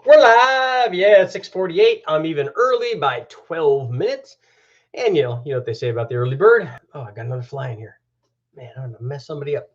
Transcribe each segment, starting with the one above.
We're live. Yeah, it's 6:48. I'm even early by 12 minutes. And you know what they say about the early bird. Oh, I got another fly in here. Man, I'm gonna mess somebody up.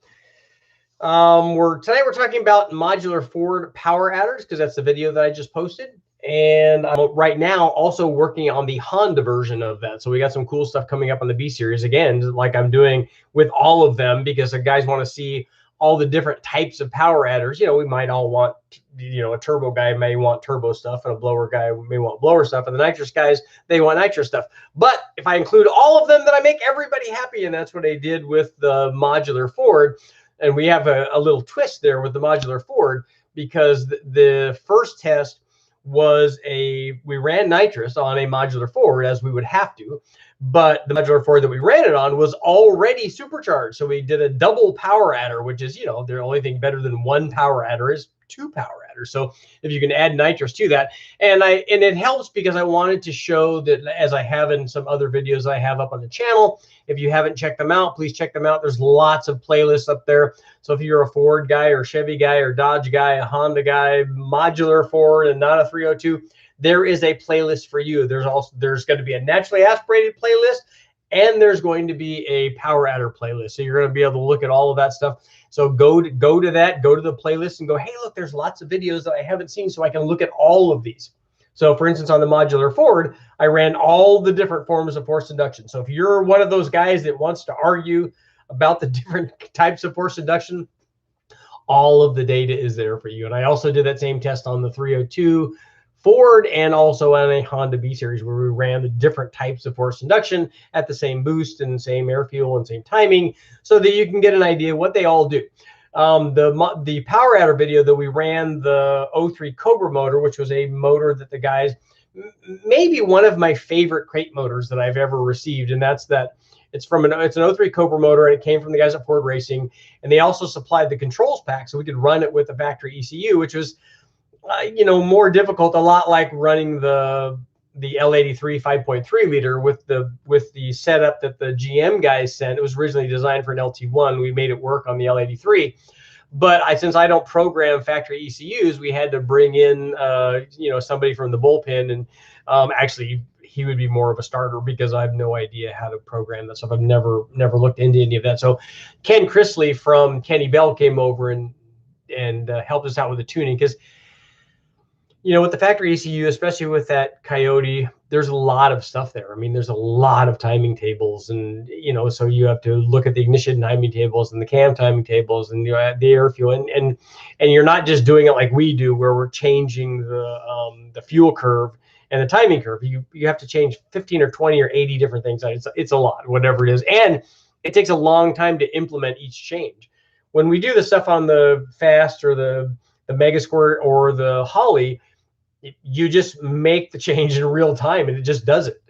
Tonight we're talking about modular Ford power adders because that's the video that I just posted. And I'm right now also working on the Honda version of that. So we got some cool stuff coming up on the B series again, like I'm doing with all of them, because the guys want to see all the different types of power adders. We might all want, a turbo guy may want turbo stuff, and a blower guy may want blower stuff, and the nitrous guys, they want nitrous stuff. But if I include all of them, then I make everybody happy, and that's what I did with the modular Ford. And we have a little twist there with the modular Ford, because the first test was we ran nitrous on a modular Ford, as we would have to, but the modular Ford that we ran it on was already supercharged. So we did a double power adder, which is, the only thing better than one power adder is two power adders. So if you can add nitrous to that, and it helps because I wanted to show that, as I have in some other videos I have up on the channel. If you haven't checked them out, please check them out. There's lots of playlists up there. So if you're a Ford guy or Chevy guy or Dodge guy, a Honda guy, modular Ford and not a 302, there is a playlist for you. There's going to be a naturally aspirated playlist, and there's going to be a power adder playlist. So you're going to be able to look at all of that stuff. So go to the playlist and go, hey, look, there's lots of videos that I haven't seen, so I can look at all of these. So for instance, on the modular Ford, I ran all the different forms of forced induction. So if you're one of those guys that wants to argue about the different types of forced induction, all of the data is there for you. And I also did that same test on the 302 Ford and also on a Honda B series, where we ran the different types of forced induction at the same boost and same air fuel and same timing, so that you can get an idea what they all do. The power adder video that we ran, the 03 Cobra motor, which was a motor that the guys, maybe one of my favorite crate motors that I've ever received, and that's that. It's an 03 Cobra motor, and it came from the guys at Ford Racing, and they also supplied the controls pack, so we could run it with the factory ECU, which was more difficult, a lot like running the L83 5.3 liter with the setup that the GM guys sent. It was originally designed for an LT1. We made it work on the L83, but since I don't program factory ECUs, we had to bring in somebody from the bullpen, and actually he would be more of a starter, because I have no idea how to program that stuff. I've never looked into any of that. So Ken Chrisley from Kenny Bell came over and helped us out with the tuning, because with the factory ECU, especially with that Coyote, there's a lot of stuff there. I mean, there's a lot of timing tables, and so you have to look at the ignition timing tables and the cam timing tables and the air fuel, and you're not just doing it like we do, where we're changing the fuel curve and the timing curve. You have to change 15 or 20 or 80 different things. It's a lot, whatever it is, and it takes a long time to implement each change. When we do the stuff on the Fast or the Mega Squirt or the Holly, you just make the change in real time, and it just does it.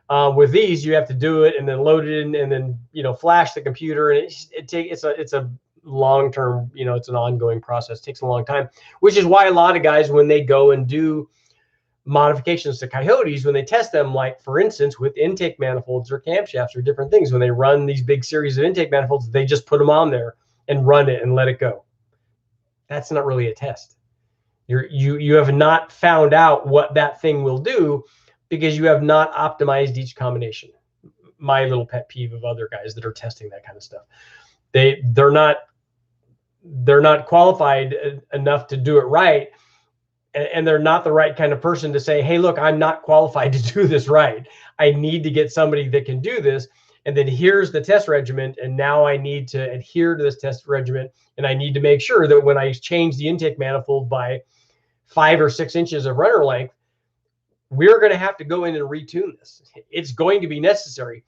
With these, you have to do it and then load it in, and then flash the computer, and it's a long-term, it's an ongoing process. It takes a long time, which is why a lot of guys, when they go and do modifications to Coyotes, when they test them, like for instance with intake manifolds or camshafts or different things, when they run these big series of intake manifolds, they just put them on there and run it and let it go. That's not really a test. You have not found out what that thing will do, because you have not optimized each combination. My little pet peeve of other guys that are testing that kind of stuff. They're not qualified enough to do it right, and they're not the right kind of person to say, hey, look, I'm not qualified to do this right. I need to get somebody that can do this. And then here's the test regimen, and now I need to adhere to this test regimen, and I need to make sure that when I change the intake manifold by 5 or 6 inches of runner length, we're going to have to go in and retune this. It's going to be necessary.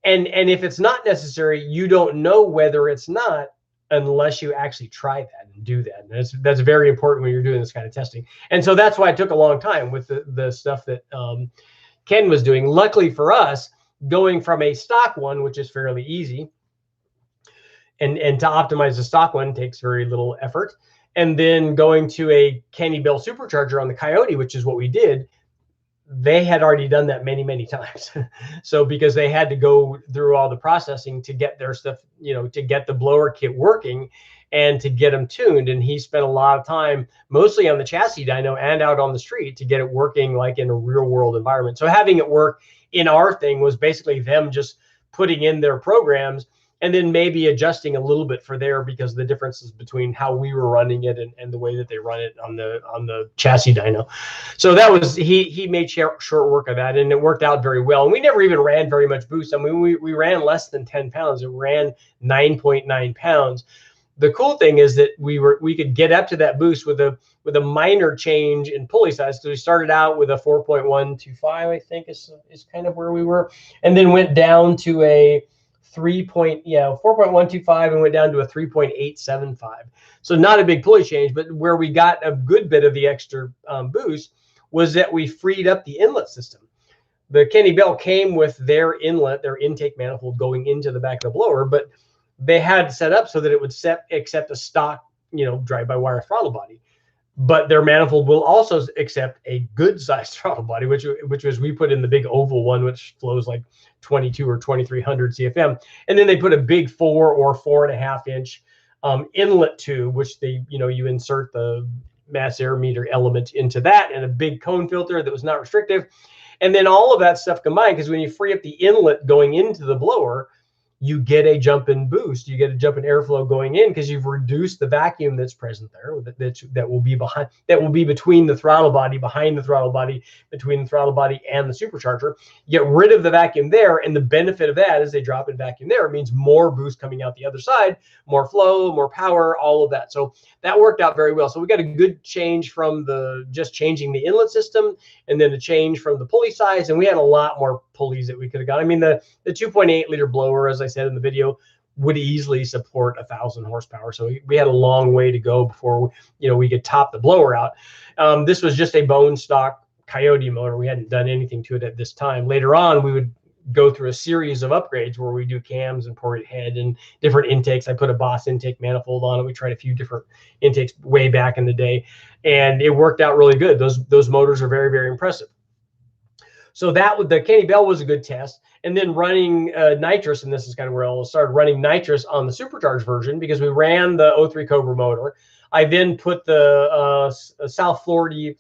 And if it's not necessary, you don't know whether it's not unless you actually try that and do that. And that's very important when you're doing this kind of testing. And so that's why it took a long time with the stuff that Ken was doing. Luckily for us, going from a stock one, which is fairly easy, and to optimize the stock one takes very little effort, and then going to a Kenny Bell supercharger on the Coyote, which is what we did, they had already done that many, many times. So because they had to go through all the processing to get their stuff, you know, to get the blower kit working and to get them tuned. And he spent a lot of time, mostly on the chassis dyno and out on the street, to get it working like in a real world environment. So having it work in our thing was basically them just putting in their programs and then maybe adjusting a little bit for there, because of the differences between how we were running it and the way that they run it on the chassis dyno. So that was, he made short work of that, and it worked out very well. And we never even ran very much boost. I mean, we ran less than 10 pounds. It ran 9.9 pounds. The cool thing is that we could get up to that boost with a minor change in pulley size. So we started out with a 4.125, I think is kind of where we were, and then went down to a 4.125 and went down to a 3.875. So not a big pulley change, but where we got a good bit of the extra boost was that we freed up the inlet system. The Kenne Bell came with their inlet, their intake manifold going into the back of the blower, but they had set up so that it would accept a stock, you know, drive-by-wire throttle body. But their manifold will also accept a good sized throttle body, which was, we put in the big oval one, which flows like 22 or 2300 CFM. And then they put a big 4 or 4.5 inch inlet tube, which you insert the mass air meter element into that, and a big cone filter that was not restrictive. And then all of that stuff combined, because when you free up the inlet going into the blower, you get a jump in boost, you get a jump in airflow going in, because you've reduced the vacuum that's present there, that will be behind, that will be between the throttle body, behind the throttle body, between the throttle body and the supercharger. You get rid of the vacuum there, and the benefit of that is they drop in vacuum there. It means more boost coming out the other side, more flow, more power, all of that. So that worked out very well. So we got a good change from just changing the inlet system, and then a change from the pulley size, and we had a lot more pulleys that we could have got. I mean, the 2.8 liter blower, as I said in the video, would easily support 1,000 horsepower. So we had a long way to go before we could top the blower out. This was just a bone stock Coyote motor. We hadn't done anything to it at this time. Later on, we would go through a series of upgrades where we do cams and ported head and different intakes. I put a Boss intake manifold on it. We tried a few different intakes way back in the day, and it worked out really good. Those motors are very, very impressive. So the Kenne Bell was a good test. And then running nitrous, and this is kind of where I started running nitrous on the supercharged version, because we ran the 03 Cobra motor. I then put the South Florida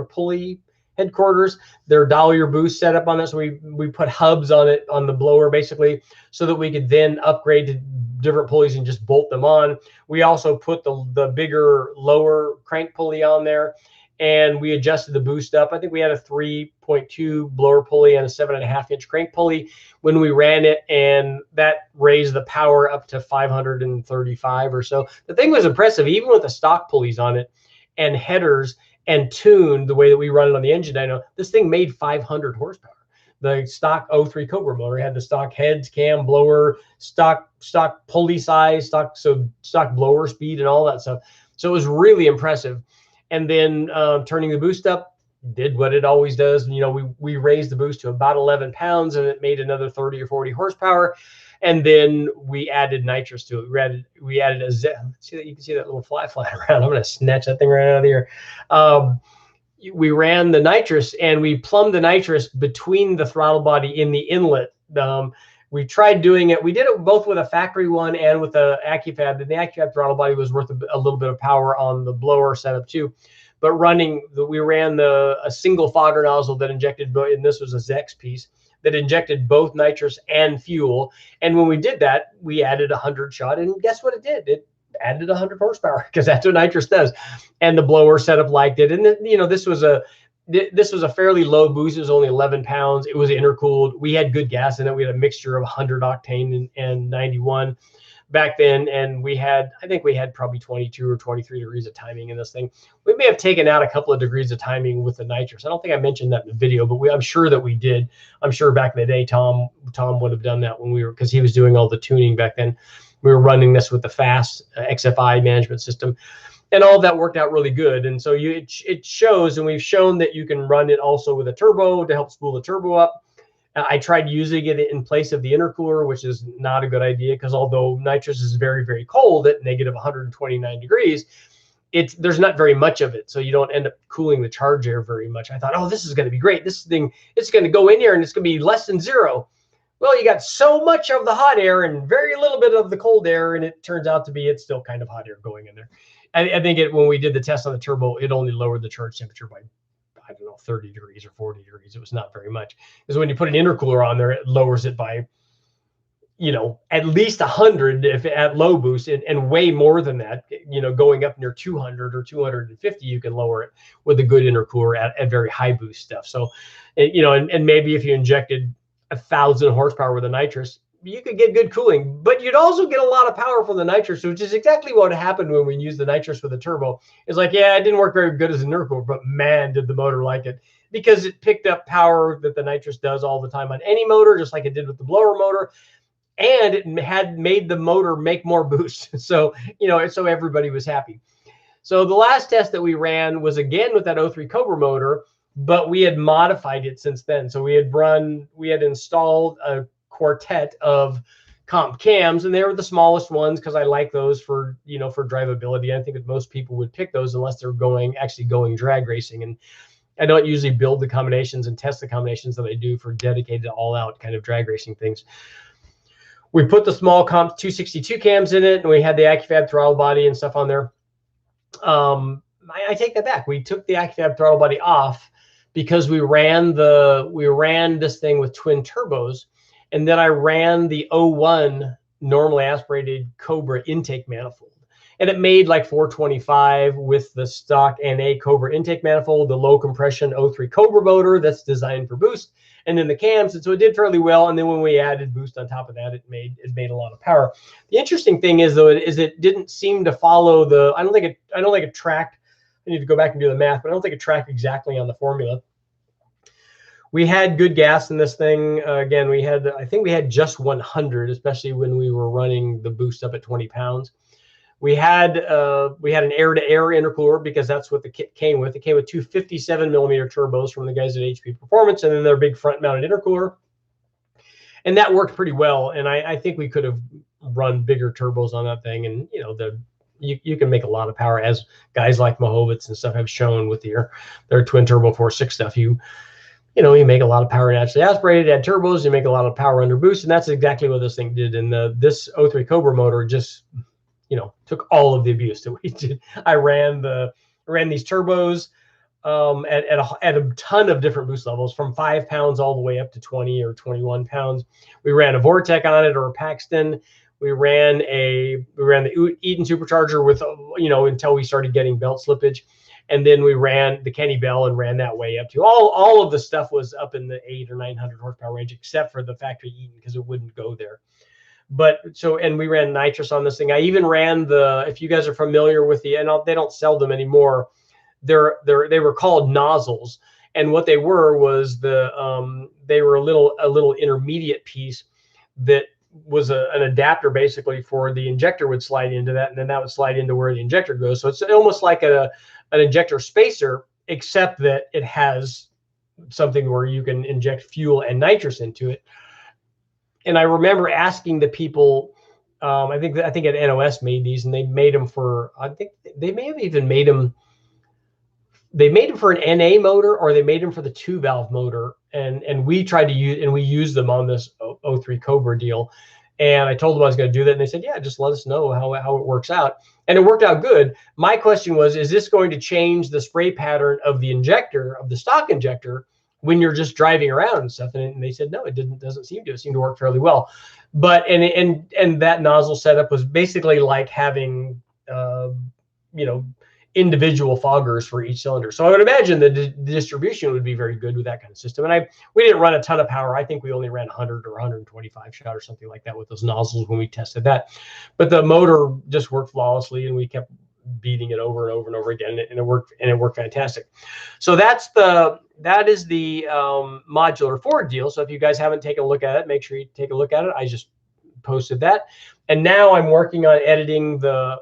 pulley headquarters, their Dollier boost setup on this. So we put hubs on it, on the blower, basically, so that we could then upgrade to different pulleys and just bolt them on. We also put the bigger, lower crank pulley on there, and we adjusted the boost up. I think we had a 3.2 blower pulley and a 7.5 inch crank pulley when we ran it, and that raised the power up to 535 or so. The thing was impressive, even with the stock pulleys on it and headers and tuned the way that we run it on the engine dyno, this thing made 500 horsepower. The stock 03 Cobra motor had the stock heads, cam, blower, stock pulley size, stock blower speed, and all that stuff. So it was really impressive. And then turning the boost up did what it always does. We raised the boost to about 11 pounds, and it made another 30 or 40 horsepower. And then we added nitrous to it. We added a Z. See that? You can see that little fly flying around. I'm going to snatch that thing right out of the air. We ran the nitrous, and we plumbed the nitrous between the throttle body in the inlet. We tried doing it. We did it both with a factory one and with the AccuFab. And the AccuFab throttle body was worth a little bit of power on the blower setup too. But we ran a single fogger nozzle that injected, and this was a Zex piece that injected both nitrous and fuel. And when we did that, we added 100 shot, and guess what it did? It added 100 horsepower, because that's what nitrous does. And the blower setup liked it. And this was a fairly low boost. It was only 11 pounds. It was intercooled. We had good gas in it. We had a mixture of 100 octane and 91 back then. And I think we had probably 22 or 23 degrees of timing in this thing. We may have taken out a couple of degrees of timing with the nitrous. I don't think I mentioned that in the video, but I'm sure that we did. I'm sure back in the day, Tom would have done that because he was doing all the tuning back then. We were running this with the fast XFI management system. And all of that worked out really good. And so it shows, and we've shown that you can run it also with a turbo to help spool the turbo up. I tried using it in place of the intercooler, which is not a good idea, because although nitrous is very, very cold at negative 129 degrees, there's not very much of it, so you don't end up cooling the charge air very much. I thought, oh, this is going to be great. This thing, it's going to go in here and it's going to be less than zero. Well, you got so much of the hot air and very little bit of the cold air, and it turns out to be it's still kind of hot air going in there. I think when we did the test on the turbo, it only lowered the charge temperature by, I don't know, 30 degrees or 40 degrees. It was not very much. Because when you put an intercooler on there, it lowers it by, at least 100 if at low boost, and way more than that. Going up near 200 or 250, you can lower it with a good intercooler at very high boost stuff. So, and maybe if you injected 1,000 horsepower with a nitrous, you could get good cooling, but you'd also get a lot of power from the nitrous, which is exactly what happened when we used the nitrous with the turbo. It's like, yeah, it didn't work very good as an intercooler, but man, did the motor like it, because it picked up power that the nitrous does all the time on any motor, just like it did with the blower motor. And it had made the motor make more boost. So, so everybody was happy. So the last test that we ran was again with that 03 Cobra motor, but we had modified it since then. So we had installed a quartet of comp cams, and they were the smallest ones because I like those for, for drivability. I think that most people would pick those unless they're actually going drag racing. And I don't usually build the combinations and test the combinations that I do for dedicated all out kind of drag racing things. We put the small comp 262 cams in it, and we had the AccuFab throttle body and stuff on there. I take that back. We took the AccuFab throttle body off because we ran this thing with twin turbos, and then I ran the 01 normally aspirated Cobra intake manifold, and it made like 425 with the stock NA Cobra intake manifold, the low compression 03 Cobra motor that's designed for boost, and then the cams, and so it did fairly well. And then when we added boost on top of that, it made a lot of power. The interesting thing is, though, it didn't seem to follow the. I don't think it tracked. I need to go back and do the math, but I don't think it tracked exactly on the formula. We had good gas in this thing. Again, I think we had just 100, especially when we were running the boost up at 20 pounds. We had an air-to-air intercooler because that's what the kit came with. It came with two 57mm turbos from the guys at HP Performance, and then their big front-mounted intercooler. And that worked pretty well. And I think we could have run bigger turbos on that thing. And, you can make a lot of power, as guys like Mahovitz and stuff have shown with their twin turbo 4.6 stuff. You make a lot of power naturally aspirated, add turbos, you make a lot of power under boost. And that's exactly what this thing did. And this 03 Cobra motor just, took all of the abuse that we did. I ran these turbos at a ton of different boost levels, from 5 pounds all the way up to 20 or 21 pounds. We ran a Vortec on it, or a Paxton. We ran the Eaton supercharger with, until we started getting belt slippage. And then we ran the Kenne Bell and ran that way up to all of the stuff was up in the 800 or 900 horsepower range, except for the factory Eaton, because it wouldn't go there. And we ran nitrous on this thing. I even ran if you guys are familiar with they don't sell them anymore. They were called nozzles, and what they were was they were a little intermediate piece that was an adapter basically for the injector would slide into that, and then that would slide into where the injector goes. So it's almost like an injector spacer, except that it has something where you can inject fuel and nitrous into it. And I remember asking the people, I think at NOS made these, and they made them for, I think they may have even made them. They made them for an NA motor, or they made them for the 2-valve motor, and we tried to use them on this 03 Cobra deal. And I told them I was going to do that, and they said, yeah, just let us know how it works out. And it worked out good. My question was, is this going to change the spray pattern of the injector, of the stock injector, when you're just driving around and stuff? And they said, no, it doesn't seem to. It seemed to work fairly well. But and that nozzle setup was basically like having individual foggers for each cylinder. So I would imagine the distribution would be very good with that kind of system. And we didn't run a ton of power. I think we only ran 100 or 125 shot or something like that with those nozzles when we tested that. But the motor just worked flawlessly, and we kept beating it over and over and over again, and it worked fantastic. So that is the modular Ford deal. So if you guys haven't taken a look at it, make sure you take a look at it. I just posted that, and now I'm working on editing the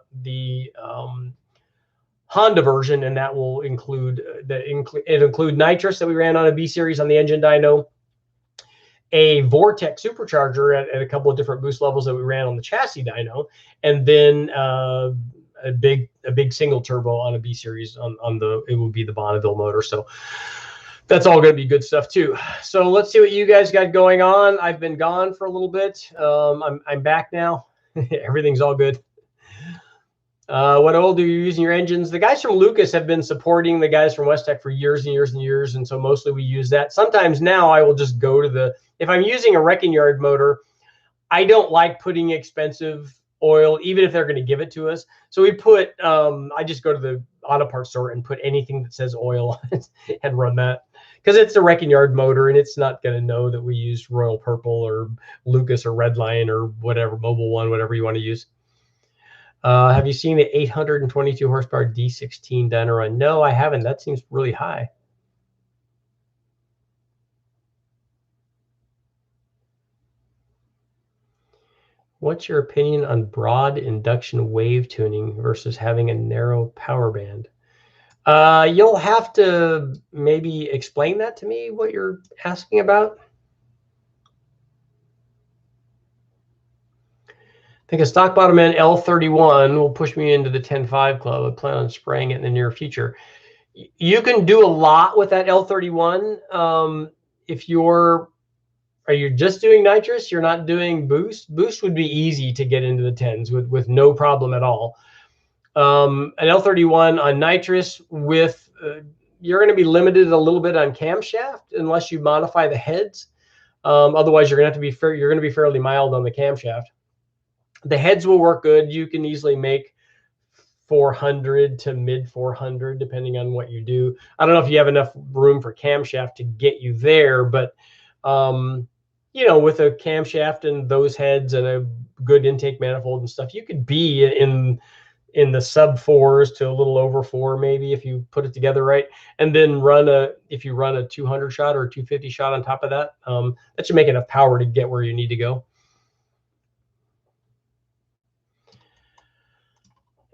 Honda version, and that will include nitrous that we ran on a B series on the engine dyno, a Vortec supercharger at a couple of different boost levels that we ran on the chassis dyno, and then a big a big single turbo on a B series on the, it would be the Bonneville motor. So that's all going to be good stuff too. So let's see what you guys got going on. I've been gone for a little bit. I'm back now. Everything's all good. What oil do you use in your engines? The guys from Lucas have been supporting the guys from Westech for years and years and years, and so mostly we use that. Sometimes now I will just go to the, if I'm using a wrecking yard motor, I don't like putting expensive oil, even if they're going to give it to us. So we put, I just go to the auto parts store and put anything that says oil on it and run that, because it's a wrecking yard motor and it's not going to know that we use Royal Purple or Lucas or Redline or whatever, Mobil One, whatever you want to use. Have you seen the 822 horsepower D16 dyno run? No, I haven't. That seems really high. What's your opinion on broad induction wave tuning versus having a narrow power band? You'll have to maybe explain that to me, what you're asking about. I think a stock bottom end L31 will push me into the 10.5 club. I plan on spraying it in the near future. You can do a lot with that L31. If you're, are you just doing nitrous? You're not doing boost? Boost would be easy to get into the 10s with no problem at all. An L31 on nitrous with, you're going to be limited a little bit on camshaft unless you modify the heads. Otherwise, you're going to have to be you're going to be fairly mild on the camshaft. The heads will work good. You can easily make 400 to mid 400 depending on what you do. I don't know if you have enough room for camshaft to get you there, but you know, with a camshaft and those heads and a good intake manifold and stuff, you could be in the sub 4s to a little over 4 maybe if you put it together right, and then if you run a 200 shot or a 250 shot on top of that, that should make enough power to get where you need to go.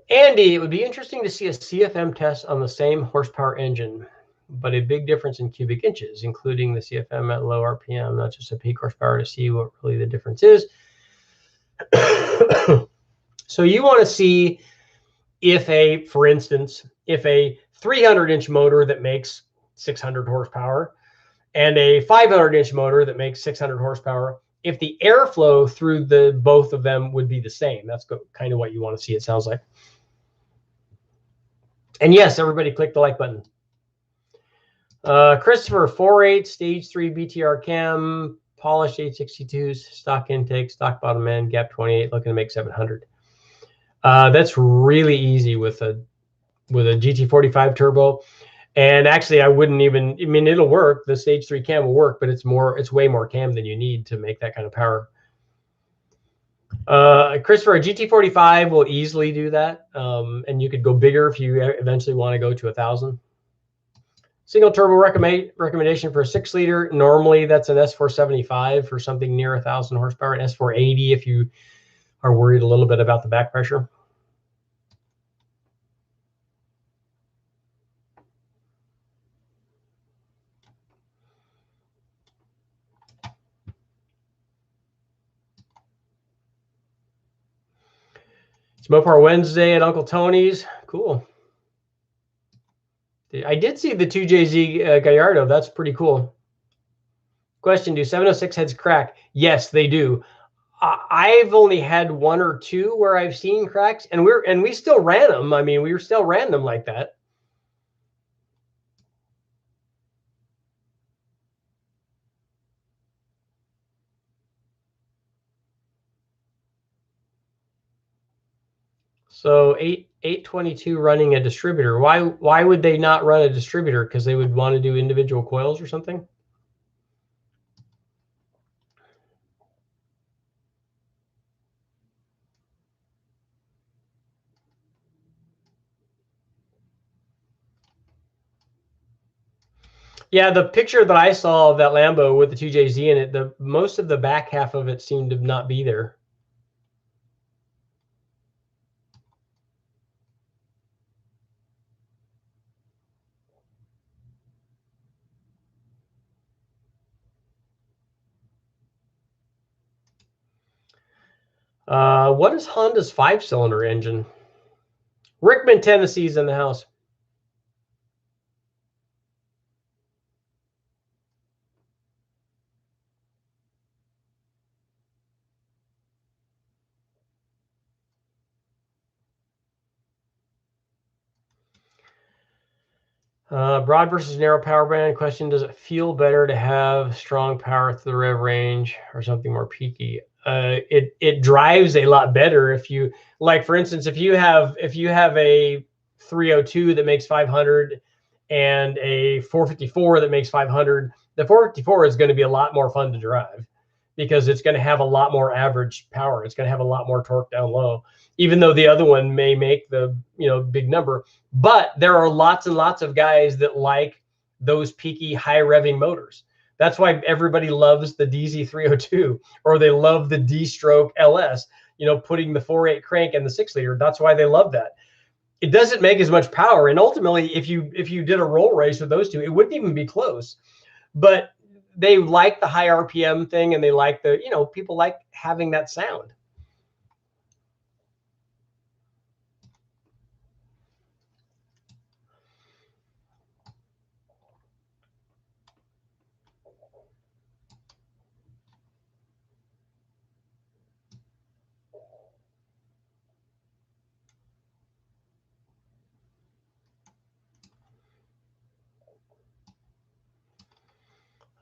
Andy, it would be interesting to see a CFM test on the same horsepower engine, but a big difference in cubic inches, including the CFM at low RPM, not just a peak horsepower, to see what really the difference is. So you want to see if for instance, if a 300-inch motor that makes 600 horsepower and a 500-inch motor that makes 600 horsepower, if the airflow through both of them would be the same. That's kind of what you want to see, it sounds like. And yes, everybody click the like button. Christopher, 4.8 stage 3 BTR cam, polished 862s, stock intake, stock bottom end, gap 28, looking to make 700. That's really easy with a GT45 turbo. And actually, I wouldn't even, I mean, it'll work. The stage 3 cam will work, but it's way more cam than you need to make that kind of power. Christopher, a GT45 will easily do that. And you could go bigger if you eventually want to go to 1,000. Single turbo recommendation for a 6-liter. Normally that's an S475 for something near 1,000 horsepower, and S480 if you are worried a little bit about the back pressure. It's Mopar Wednesday at Uncle Tony's. Cool. I did see the 2JZ Gallardo. That's pretty cool. Question, do 706 heads crack? Yes, they do. I've only had 1 or 2 where I've seen cracks, and we still ran them. I mean, we still ran them like that. So 822 running a distributor. Why would they not run a distributor? Because they would want to do individual coils or something? Yeah, the picture that I saw of that Lambo with the 2JZ in it, most of the back half of it seemed to not be there. What is Honda's 5-cylinder engine? Rickman, Tennessee's in the house. Broad versus narrow power band question. Does it feel better to have strong power through the rev range or something more peaky? It drives a lot better if you, like, for instance, if you have a 302 that makes 500 and a 454 that makes 500, the 454 is going to be a lot more fun to drive because it's going to have a lot more average power. It's going to have a lot more torque down low, even though the other one may make the big number. But there are lots and lots of guys that like those peaky high revving motors. That's why everybody loves the DZ302 or they love the D-stroke LS, putting the 4.8 crank and the 6-liter. That's why they love that. It doesn't make as much power. And ultimately, if you did a roll race with those two, it wouldn't even be close. But they like the high RPM thing, and they like the, people like having that sound.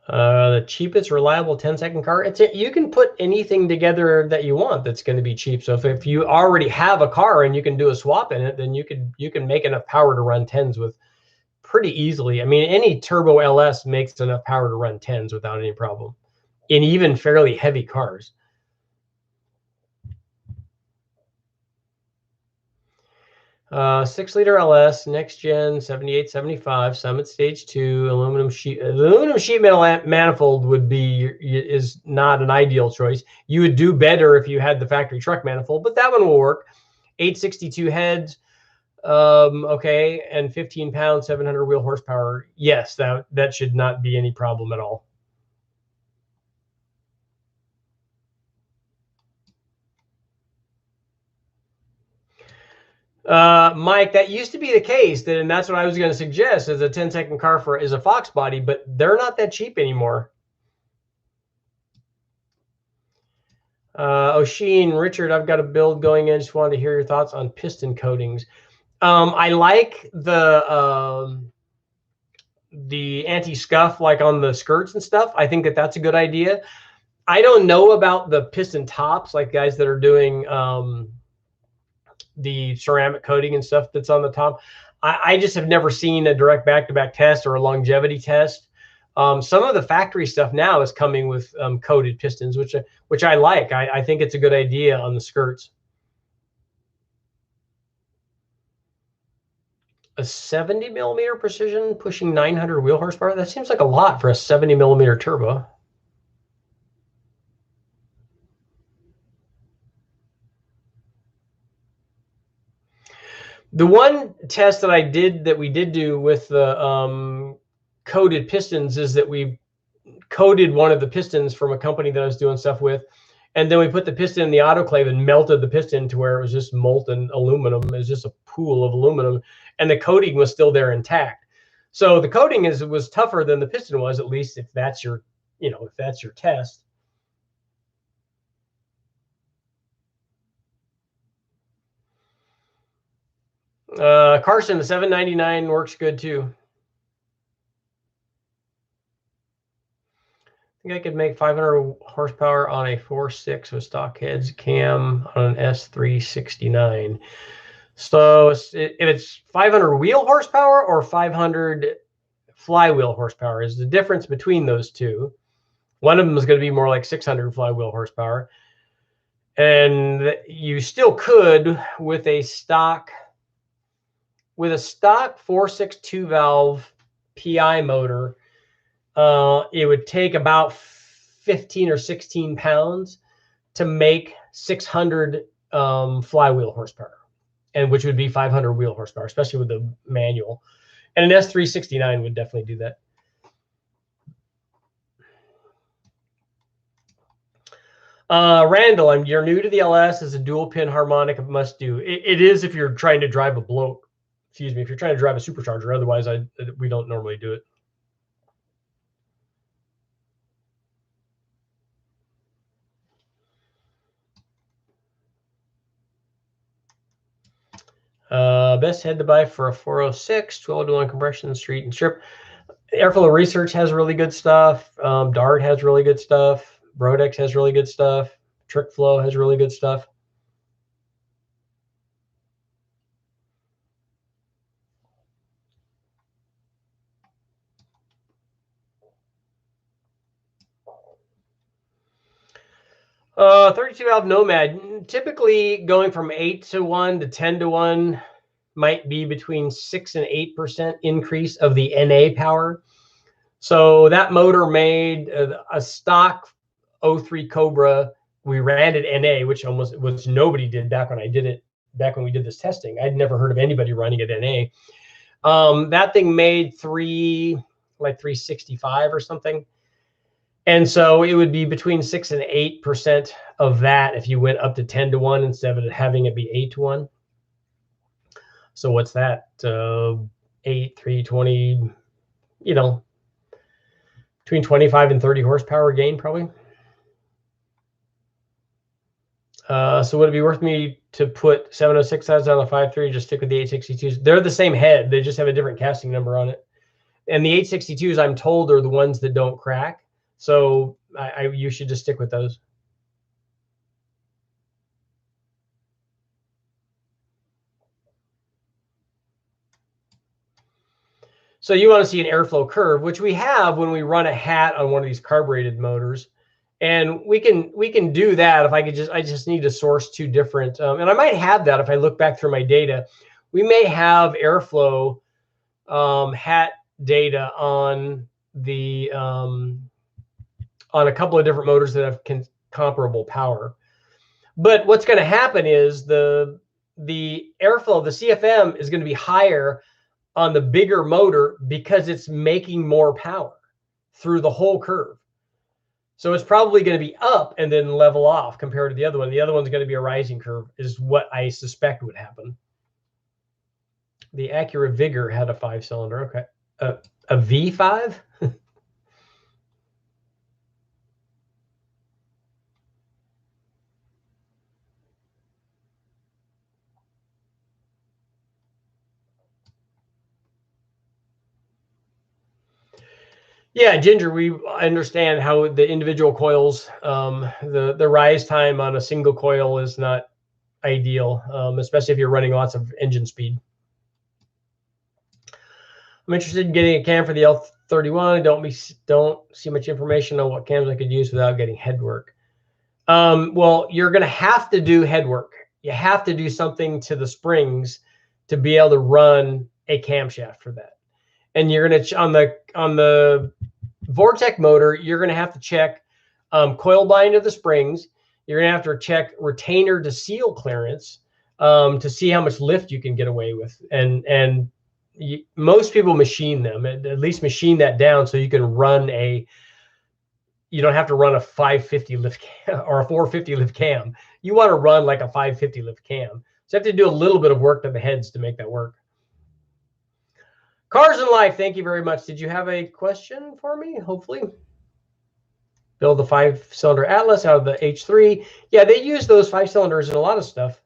The cheapest reliable 10-second car. You can put anything together that you want that's going to be cheap. So if you already have a car and you can do a swap in it, then you can make enough power to run 10s with pretty easily. I mean, any turbo LS makes enough power to run 10s without any problem in even fairly heavy cars. Uh, 6-liter LS, next gen, 78, 75, Summit Stage 2, aluminum sheet metal manifold is not an ideal choice. You would do better if you had the factory truck manifold, but that one will work. 862 heads, okay, and 15 pounds, 700 wheel horsepower. Yes, that should not be any problem at all. Mike, that used to be the case, and that's what I was going to suggest as a 10-second car is a Fox body, but they're not that cheap anymore. O'Sheen, Richard, I've got a build going in. Just wanted to hear your thoughts on piston coatings. I like the anti-scuff, like on the skirts and stuff. I think that's a good idea. I don't know about the piston tops, like guys that are doing the ceramic coating and stuff that's on the top. I just have never seen a direct back-to-back test or a longevity test. Some of the factory stuff now is coming with coated pistons, which I like. I think it's a good idea on the skirts. A 70 millimeter precision pushing 900 wheel horsepower. That seems like a lot for a 70 millimeter turbo. The one test that we did do with the coated pistons is that we coated one of the pistons from a company that I was doing stuff with, and then we put the piston in the autoclave and melted the piston to where it was just molten aluminum. It was just a pool of aluminum, and the coating was still there intact. So the coating was tougher than the piston was, at least if that's your test. Carson, the 799 works good too. I think I could make 500 horsepower on a 4.6 with stock heads cam on an S369. So if it's 500 wheel horsepower or 500 flywheel horsepower is the difference between those two. One of them is going to be more like 600 flywheel horsepower. And you still could with a stock 4.6 2-valve PI motor. It would take about 15 or 16 pounds to make 600 flywheel horsepower, and which would be 500 wheel horsepower, especially with the manual. And an S369 would definitely do that. Randall, you're new to the LS. Is a dual pin harmonic a must do? It is if you're trying to drive a bloat. Excuse me, if you're trying to drive a supercharger. Otherwise, we don't normally do it. Best head to buy for a 406, 12-to-1 compression, street and strip. Airflow Research has really good stuff. Dart has really good stuff. Brodex has really good stuff. TrickFlow has really good stuff. Uh, 32 valve Nomad, typically going from 8-to-1 to 10-to-1 might be between 6 and 8% increase of the NA power. So that motor made a stock 03 Cobra. We ran it NA, which nobody did back when I did it, back when we did this testing. I'd never heard of anybody running it NA. That thing made 365 or something. And so it would be between 6 and 8% of that if you went up to 10-to-1 instead of having it be 8-to-1. So what's that? 8, 3, 20, you know, between 25 and 30 horsepower gain probably. So would it be worth me to put 706 heads on a 5.3, just stick with the 862s? They're the same head. They just have a different casting number on it. And the 862s, I'm told, are the ones that don't crack. So you should just stick with those. So you want to see an airflow curve, which we have when we run a hat on one of these carbureted motors. And we can do that if I just need to source two different, and I might have that if I look back through my data. We may have airflow hat data on the on a couple of different motors that have comparable power. But what's going to happen is the airflow, the CFM, is going to be higher on the bigger motor because it's making more power through the whole curve. So it's probably going to be up and then level off compared to the other one. The other one's going to be a rising curve, is what I suspect would happen. The Acura Vigor had a 5-cylinder. Okay. A V5? Yeah, Ginger, we understand how the individual coils, the rise time on a single coil is not ideal, especially if you're running lots of engine speed. I'm interested in getting a cam for the L31. I don't see much information on what cams I could use without getting head work. Well, you're going to have to do head work. You have to do something to the springs to be able to run a camshaft for that. And you're going to, on the Vortec motor, you're going to have to check coil bind of the springs. You're going to have to check retainer to seal clearance to see how much lift you can get away with. And most people machine them, at least machine that down so you can run you don't have to run a 550 lift cam or a 450 lift cam. You want to run like a 550 lift cam. So you have to do a little bit of work to the heads to make that work. Cars in Life, thank you very much. Did you have a question for me? Hopefully. Build the 5-cylinder Atlas out of the H3. Yeah, they use those 5 cylinders in a lot of stuff.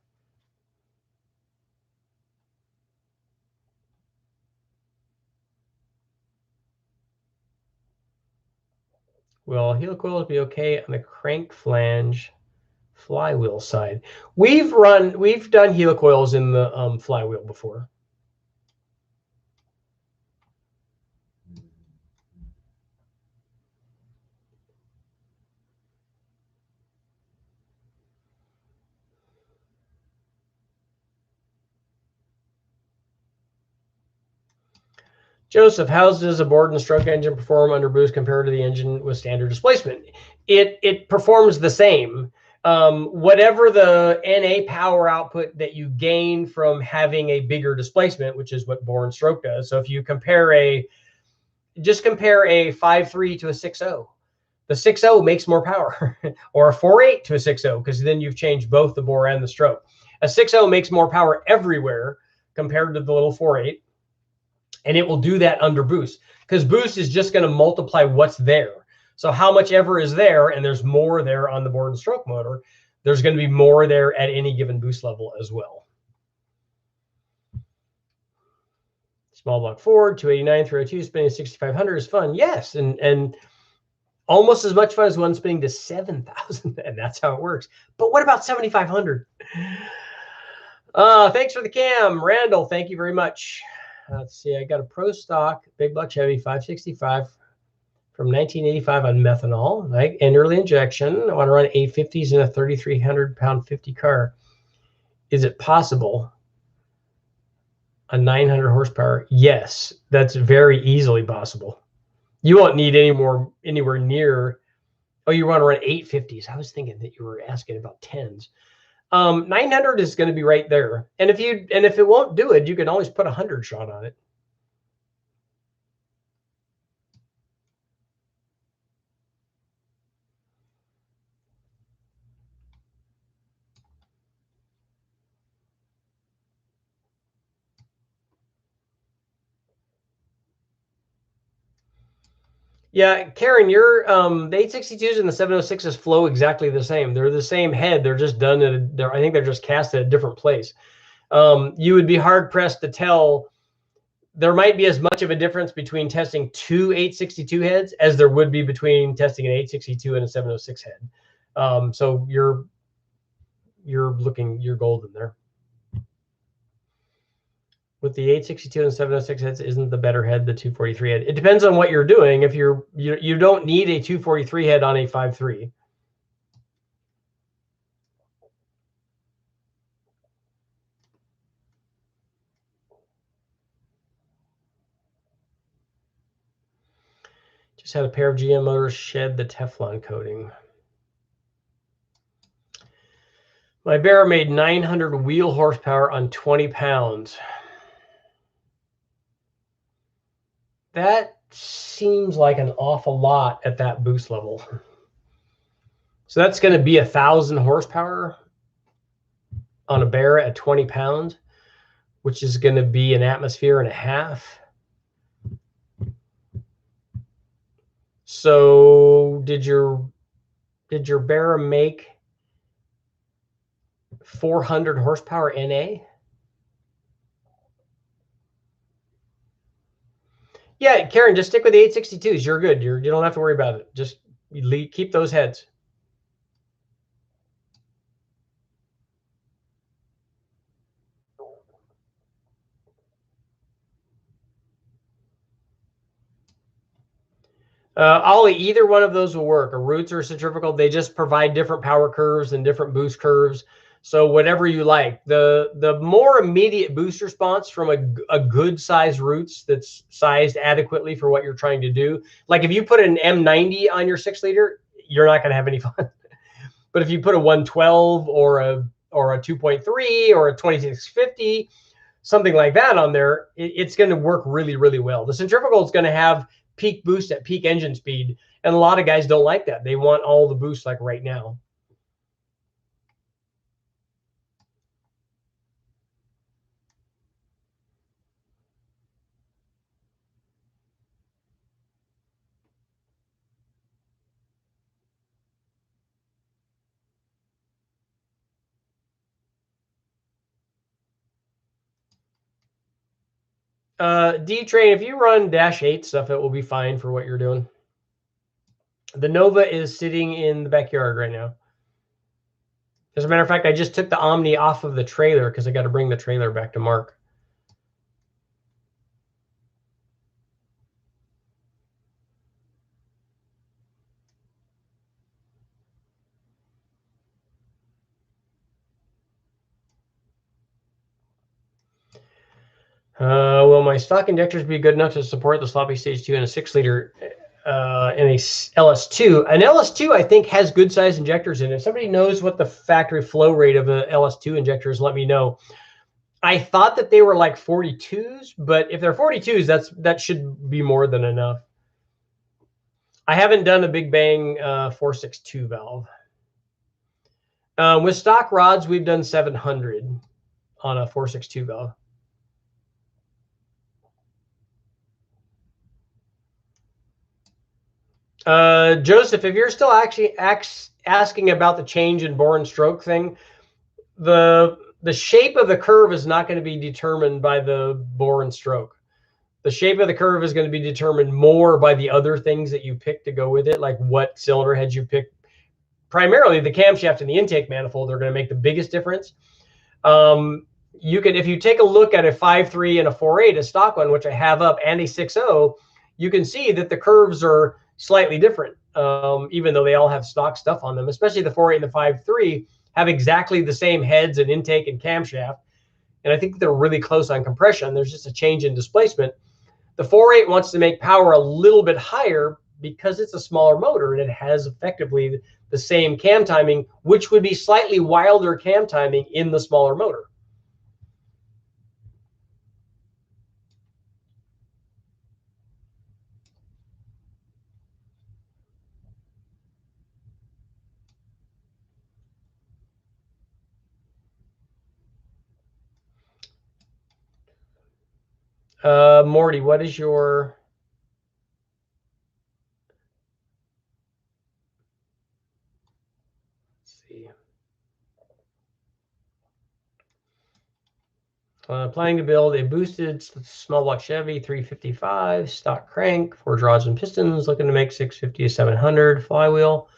Will helicoils be okay on the crank flange flywheel side? We've done helicoils in the flywheel before. Joseph, how does a Borden stroke engine perform under boost compared to the engine with standard displacement? It performs the same. Whatever the NA power output that you gain from having a bigger displacement, which is what Borden stroke does. So if you just compare a 5.3 to a 6.0. The 6.0 makes more power, or a 4.8 to a 6.0, because then you've changed both the bore and the stroke. A 6.0 makes more power everywhere compared to the little 4.8, and it will do that under boost, because boost is just going to multiply what's there. So how much ever is there, and there's more there on the board and stroke motor, there's going to be more there at any given boost level as well. Small block Ford, 289, 302, spinning 6,500 is fun. Yes, and almost as much fun as one spinning to 7,000, and that's how it works. But what about 7,500? Thanks for the cam, Randall. Thank you very much. Let's see. I got a Pro Stock Big Block Chevy 565 from 1985 on methanol, right? And early injection. I want to run 850s in a 3,300 pound 50 car. Is it possible? A 900 horsepower? Yes, that's very easily possible. You won't need anywhere near. Oh, you want to run 850s. I was thinking that you were asking about 10s. 900 is going to be right there. And if it won't do it, you can always put a 100 shot on it. Yeah, Karen, your the 862s and the 706s flow exactly the same. They're the same head. They're just done at I think they're just cast at a different place. You would be hard pressed to tell. There might be as much of a difference between testing two 862 heads as there would be between testing an 862 and a 706 head. So you're golden there. With the 862 and 706 heads, isn't the better head the 243 head? It depends on what you're doing. If you don't need a 243 head on a 5.3. Just had a pair of GM motors shed the Teflon coating. My Bear made 900 wheel horsepower on 20 pounds. That seems like an awful lot at that boost level. So that's going to be 1,000 horsepower on a Bear at 20 pounds, which is going to be an atmosphere and a half. So did your Bear make 400 horsepower NA? Yeah, Karen, just stick with the 862s. You're good. You don't have to worry about it. Just keep those heads. Ollie, either one of those will work. A roots or a centrifugal, they just provide different power curves and different boost curves. So whatever you like. The more immediate boost response from a good size roots that's sized adequately for what you're trying to do. Like if you put an M90 on your 6-liter, you're not going to have any fun. But if you put a 112 or a 2.3 or a 2650, something like that on there, it's going to work really, really well. The centrifugal is going to have peak boost at peak engine speed, and a lot of guys don't like that. They want all the boost like right now. D-Train, if you run -8 stuff, it will be fine for what you're doing. The Nova is sitting in the backyard right now. As a matter of fact, I just took the Omni off of the trailer because I got to bring the trailer back to Mark. Will my stock injectors be good enough to support the sloppy stage 2 and a 6-liter in a LS2? An LS2, I think, has good size injectors in it. If somebody knows what the factory flow rate of a LS2 injector is, let me know. I thought that they were like 42s, but if they're 42s, that should be more than enough. I haven't done a Big Bang 462 valve. With stock rods, we've done 700 on a 462 valve. Joseph, if you're still actually asking about the change in bore and stroke thing, the shape of the curve is not going to be determined by the bore and stroke. The shape of the curve is going to be determined more by the other things that you pick to go with it, like what cylinder heads you pick. Primarily, the camshaft and the intake manifold are going to make the biggest difference. You can, if you take a look at a 5.3 and a 4.8, a stock one, which I have up, and a 6.0, you can see that the curves are slightly different, even though they all have stock stuff on them. Especially the 4.8 and the 5.3 have exactly the same heads and intake and camshaft, and I think they're really close on compression. There's just a change in displacement. The 4.8 wants to make power a little bit higher because it's a smaller motor and it has effectively the same cam timing, which would be slightly wilder cam timing in the smaller motor. Morty, what is your... Let's see. Planning to build a boosted small block Chevy 355 stock crank, forged rods and pistons, looking to make 650 to 700 flywheel.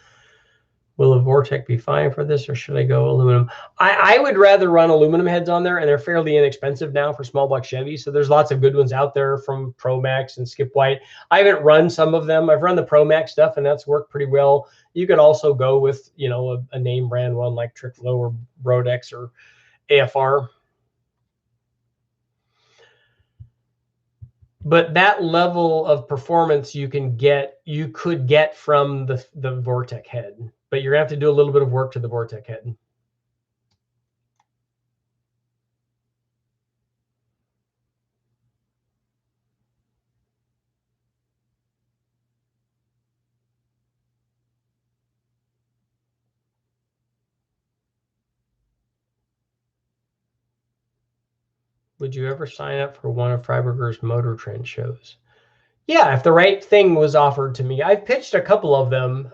Will a Vortec be fine for this, or should I go aluminum? I would rather run aluminum heads on there, and they're fairly inexpensive now for small block Chevy. So there's lots of good ones out there from Promax and Skip White. I haven't run some of them. I've run the Promax stuff, and that's worked pretty well. You could also go with, you know, a name brand one like Trickflow or Brodex or AFR. But that level of performance you could get from the Vortec head, but you're gonna have to do a little bit of work to the Vortec head. Would you ever sign up for one of Freiberger's Motor Trend shows? Yeah, if the right thing was offered to me. I've pitched a couple of them,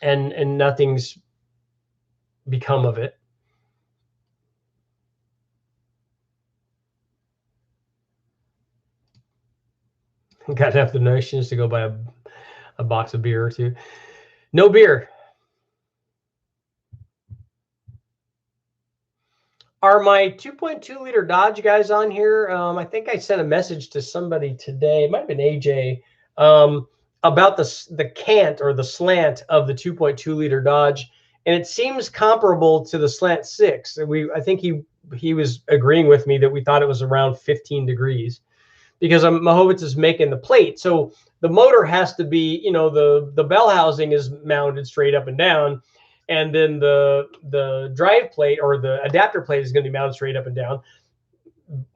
and nothing's become of it. Got to have the notions to go buy a box of beer or two. No beer. Are my 2.2 liter Dodge guys on here? I think I sent a message to somebody today. It might have been AJ, about the cant or the slant of the 2.2 liter Dodge, and it seems comparable to the Slant 6. I think he was agreeing with me that we thought it was around 15 degrees, because Mahovitz is making the plate, so the motor has to be, you know, the bell housing is mounted straight up and down. And then the drive plate or the adapter plate is going to be mounted straight up and down,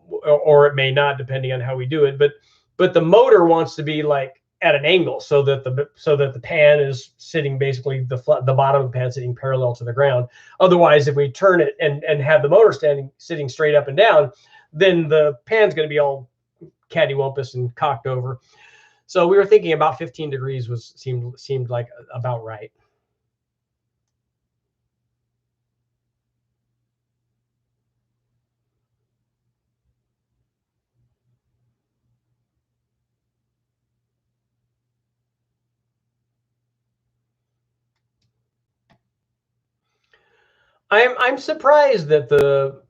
or it may not, depending on how we do it. But the motor wants to be like at an angle, so that the pan is sitting basically the bottom of the pan sitting parallel to the ground. Otherwise, if we turn it and have the motor sitting straight up and down, then the pan's going to be all cattywampus and cocked over. So we were thinking about 15 degrees seemed like about right. I'm surprised that the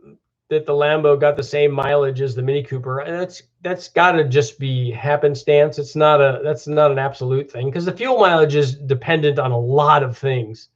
Lambo got the same mileage as the Mini Cooper, and that's got to just be happenstance. That's not an absolute thing, because the fuel mileage is dependent on a lot of things.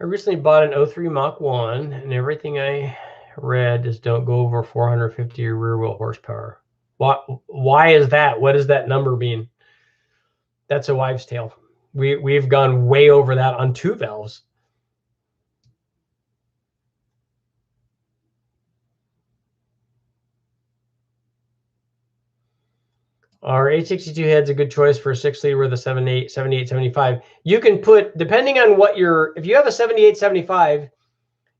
I recently bought an 03 Mach 1, and everything I read is don't go over 450 rear wheel horsepower. Why is that? What does that number mean? That's a wives' tale. We've gone way over that on 2 valves. Our 862 head's a good choice for a 6-liter with a 7875. You can put, depending on what if you have a 7875,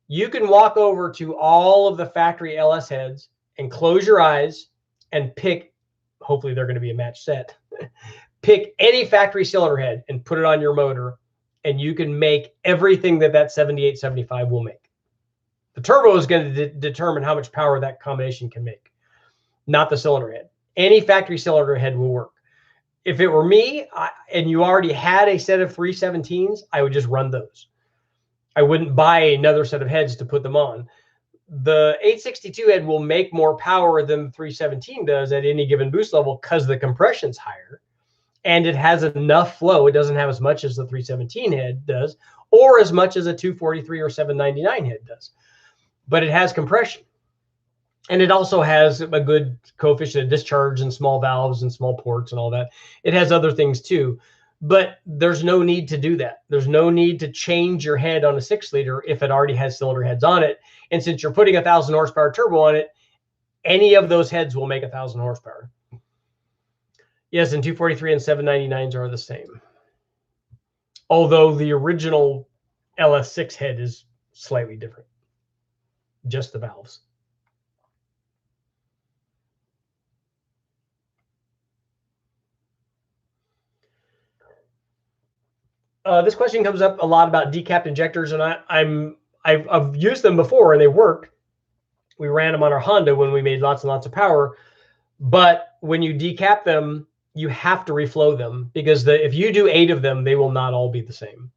you can walk over to all of the factory LS heads and close your eyes and pick, hopefully they're going to be a match set, pick any factory cylinder head and put it on your motor, and you can make everything that 7875 will make. The turbo is going to determine how much power that combination can make, not the cylinder head. Any factory cylinder head will work. If it were me and you already had a set of 317s, I would just run those. I wouldn't buy another set of heads to put them on. The 862 head will make more power than the 317 does at any given boost level because the compression's higher and it has enough flow. It doesn't have as much as the 317 head does or as much as a 243 or 799 head does, but it has compression. And it also has a good coefficient of discharge and small valves and small ports and all that. It has other things too, but there's no need to do that. There's no need to change your head on a 6-liter if it already has cylinder heads on it. And since you're putting 1,000 horsepower turbo on it, any of those heads will make 1,000 horsepower. Yes, and 243 and 799s are the same. Although the original LS6 head is slightly different. Just the valves. This question comes up a lot about decapped injectors, and I've used them before and they worked. We ran them on our Honda when we made lots and lots of power, but when you decap them, you have to reflow them because if you do 8 of them, they will not all be the same.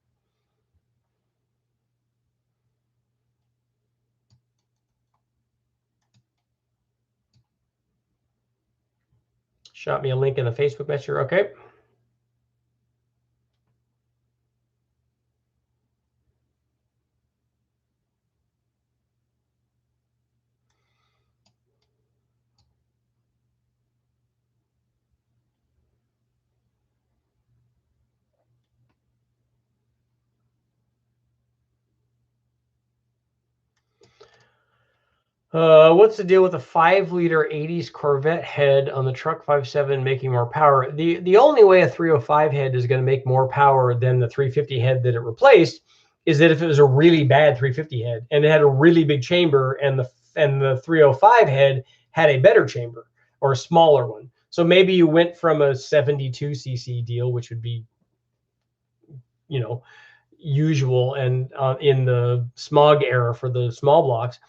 Shot me a link in the Facebook Messenger. Okay. What's the deal with the 5-liter 80s Corvette head on the truck 5.7 making more power? The only way a 305 head is going to make more power than the 350 head that it replaced is that if it was a really bad 350 head and it had a really big chamber and the 305 head had a better chamber or a smaller one. So maybe you went from a 72 cc deal, which would be, you know, usual and in the smog era for the small blocks.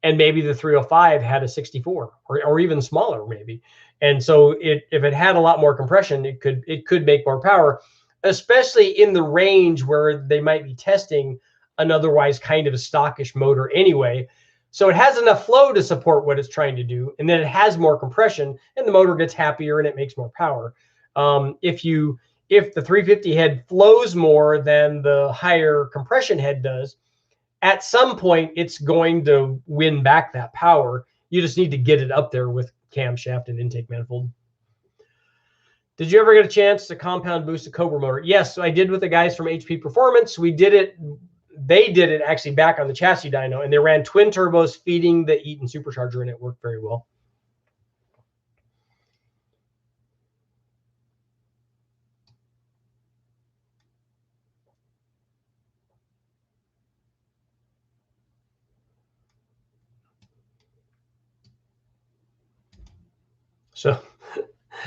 And maybe the 305 had a 64 or even smaller maybe. And so if it had a lot more compression, it could make more power, especially in the range where they might be testing an otherwise kind of a stockish motor anyway. So it has enough flow to support what it's trying to do. And then it has more compression and the motor gets happier and it makes more power. If the 350 head flows more than the higher compression head does, at some point, it's going to win back that power. You just need to get it up there with camshaft and intake manifold. Did you ever get a chance to compound boost a Cobra motor? Yes, I did with the guys from HP Performance. We did it. They did it actually back on the chassis dyno, and they ran twin turbos feeding the Eaton supercharger, and it worked very well.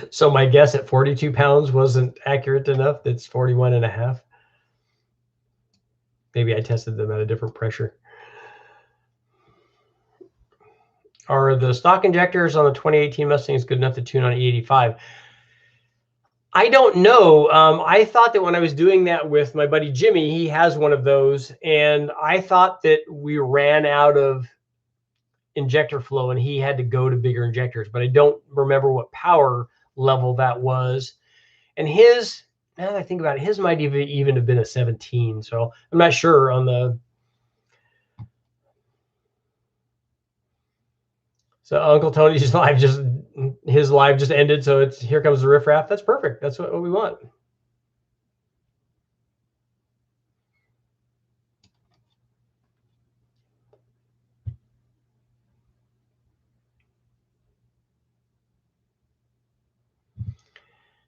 So my guess at 42 pounds wasn't accurate enough. That's 41 and a half. Maybe I tested them at a different pressure. Are the stock injectors on the 2018 Mustangs good enough to tune on E85? I don't know. I thought that when I was doing that with my buddy Jimmy, he has one of those, and I thought that we ran out of injector flow and he had to go to bigger injectors, but I don't remember what power level that was. And his, now that I think about it, his might even have been a 17. So I'm not sure on the. So Uncle Tony's live, just his live just ended, so it's here comes the riffraff. That's perfect. That's what we want.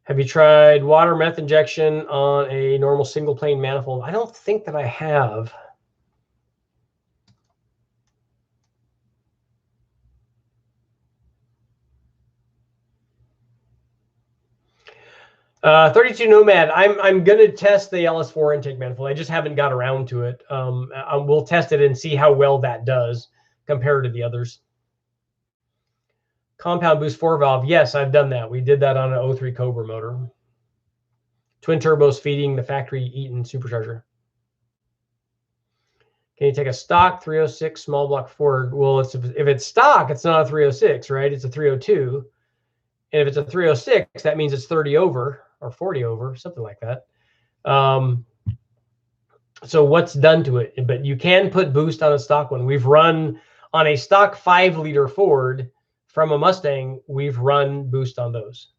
Have you tried water meth injection on a normal single plane manifold? I don't think that I have. 32 Nomad. I'm gonna test the LS4 intake manifold. I just haven't got around to it. We'll test it and see how well that does compared to the others. Compound boost 4 valve. Yes, I've done that. We did that on an 03 Cobra motor. Twin turbos feeding the factory Eaton supercharger. Can you take a stock 306 small block Ford? Well, if it's stock, it's not a 306, right? It's a 302. And if it's a 306, that means it's 30 over or 40 over, something like that. So what's done to it? But you can put boost on a stock one. We've run on a stock 5-liter Ford from a Mustang. We've run boost on those.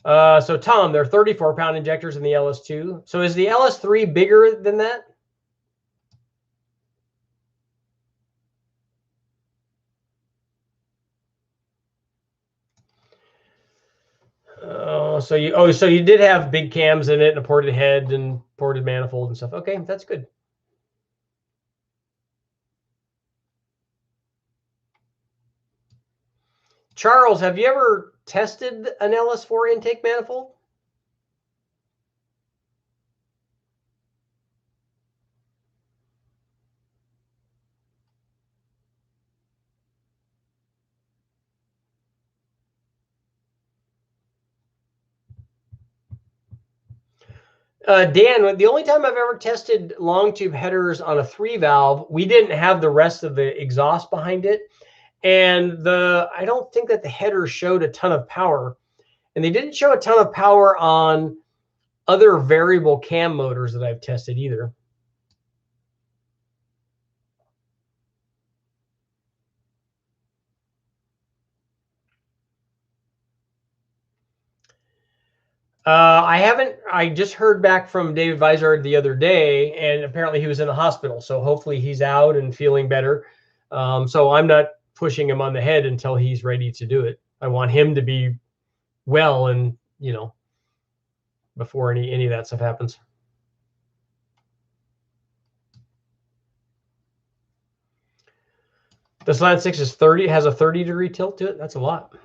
So Tom, they're 34-pound injectors in the LS2. So is the LS3 bigger than that? So you did have big cams in it and a ported head and ported manifold and stuff. Okay, that's good. Charles, have you ever tested an LS4 intake manifold? Dan, the only time I've ever tested long tube headers on a 3-valve, we didn't have the rest of the exhaust behind it. And I don't think that the header showed a ton of power. And they didn't show a ton of power on other variable cam motors that I've tested either. I haven't. I just heard back from David Vizard the other day, and apparently he was in the hospital. So hopefully he's out and feeling better. So I'm not pushing him on the head until he's ready to do it. I want him to be well, and before any of that stuff happens. The Slant 6 is 30. It has a 30-degree tilt to it. That's a lot.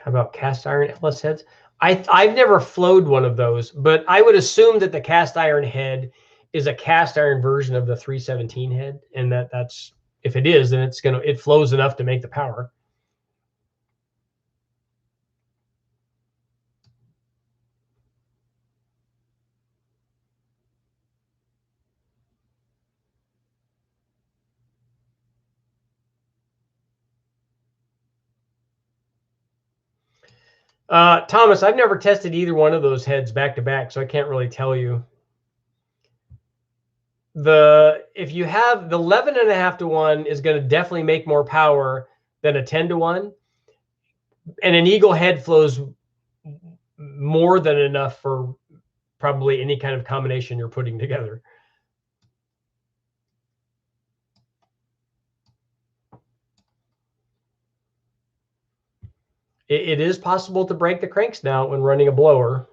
How about cast iron LS heads? I've never flowed one of those, but I would assume that the cast iron head is a cast iron version of the 317 head, and that's if it is, then it flows enough to make the power. Thomas, I've never tested either one of those heads back to back, so I can't really tell you. If you have the 11.5 to 1 is going to definitely make more power than a 10 to 1, and an Eagle head flows more than enough for probably any kind of combination you're putting together. It is possible to break the crank snout when running a blower.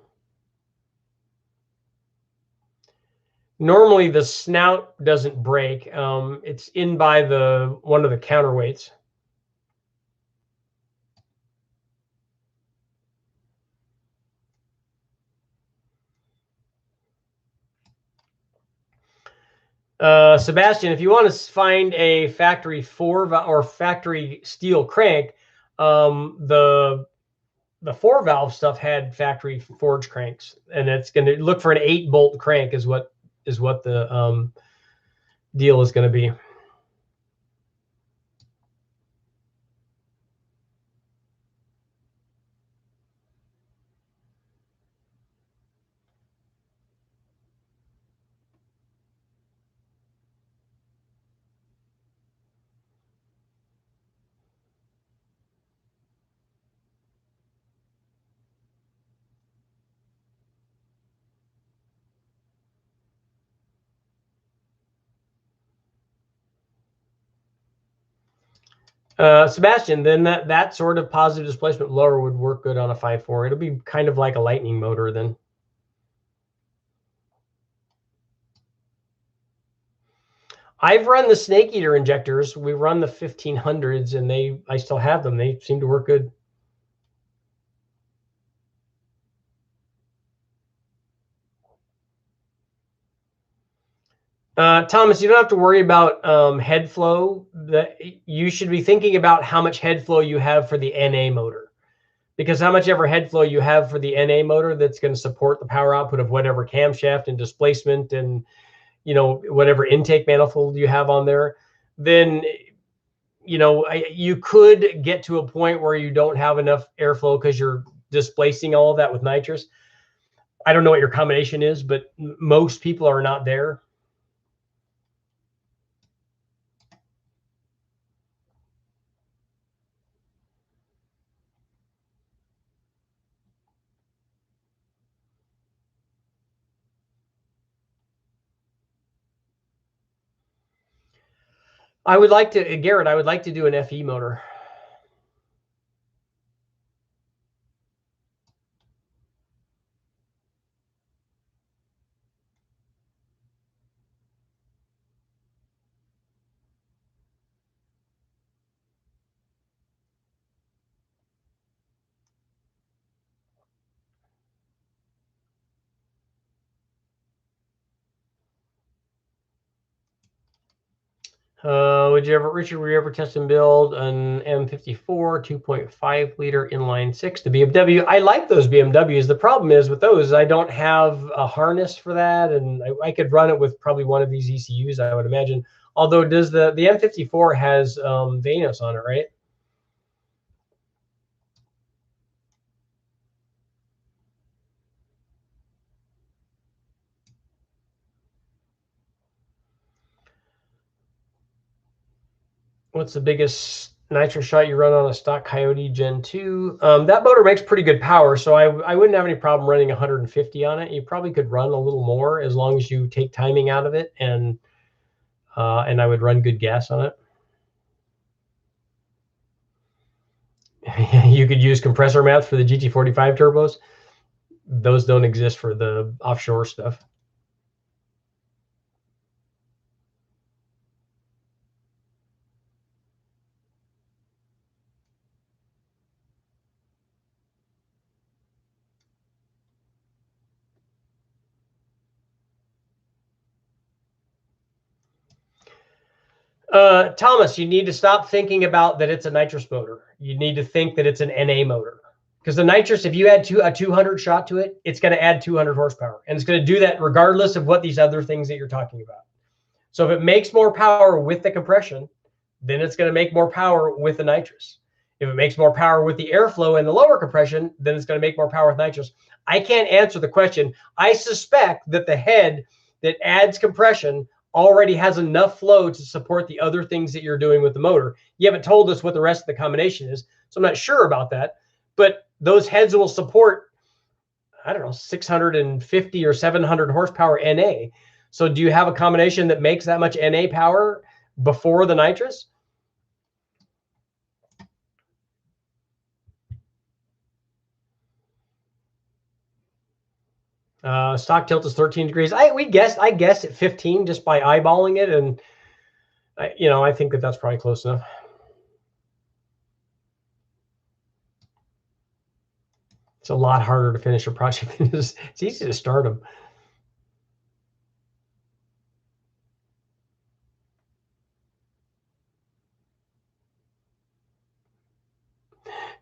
Normally the snout doesn't break. It's in by one of the counterweights. Sebastian, if you want to find a factory 4-valve or factory steel crank, the 4-valve stuff had factory forged cranks, and it's going to look for an 8-bolt crank is what the deal is going to be. Sebastian, then that sort of positive displacement lower would work good on a 5.4. It'll be kind of like a lightning motor then. I've run the snake eater injectors. We run the 1500s, and I still have them. They seem to work good. Thomas, you don't have to worry about head flow. You should be thinking about how much head flow you have for the NA motor, because how much ever head flow you have for the NA motor that's going to support the power output of whatever camshaft and displacement and whatever intake manifold you have on there, then you could get to a point where you don't have enough airflow because you're displacing all of that with nitrous. I don't know what your combination is, but most people are not there. I would like to, Garrett, I would like to do an FE motor. Richard, would you ever test and build an M54 2.5 liter inline six to BMW? I like those BMWs. The problem is with those, I don't have a harness for that, and I could run it with probably one of these ECUs, I would imagine. Although, does the M54 has Vanos on it, right? What's the biggest nitro shot you run on a stock Coyote Gen 2? That motor makes pretty good power, so I wouldn't have any problem running 150 on it. You probably could run a little more as long as you take timing out of it, and I would run good gas on it. You could use compressor mats for the GT45 turbos. Those don't exist for the offshore stuff. Thomas, you need to stop thinking about that it's a nitrous motor. You need to think that it's an NA motor. Because the nitrous, if you add a 200 shot to it, it's going to add 200 horsepower. And it's going to do that regardless of what these other things that you're talking about. So if it makes more power with the compression, then it's going to make more power with the nitrous. If it makes more power with the airflow and the lower compression, then it's going to make more power with nitrous. I can't answer the question. I suspect that the head that adds compression already has enough flow to support the other things that you're doing with the motor. You haven't told us what the rest of the combination is, so I'm not sure about that. But those heads will support, I don't know, 650 or 700 horsepower NA. So do you have a combination that makes that much NA power before the nitrous? Stock tilt is 13 degrees. I guess at 15 just by eyeballing it, and I think that's probably close enough. It's a lot harder to finish a project than it is. It's easy to start them.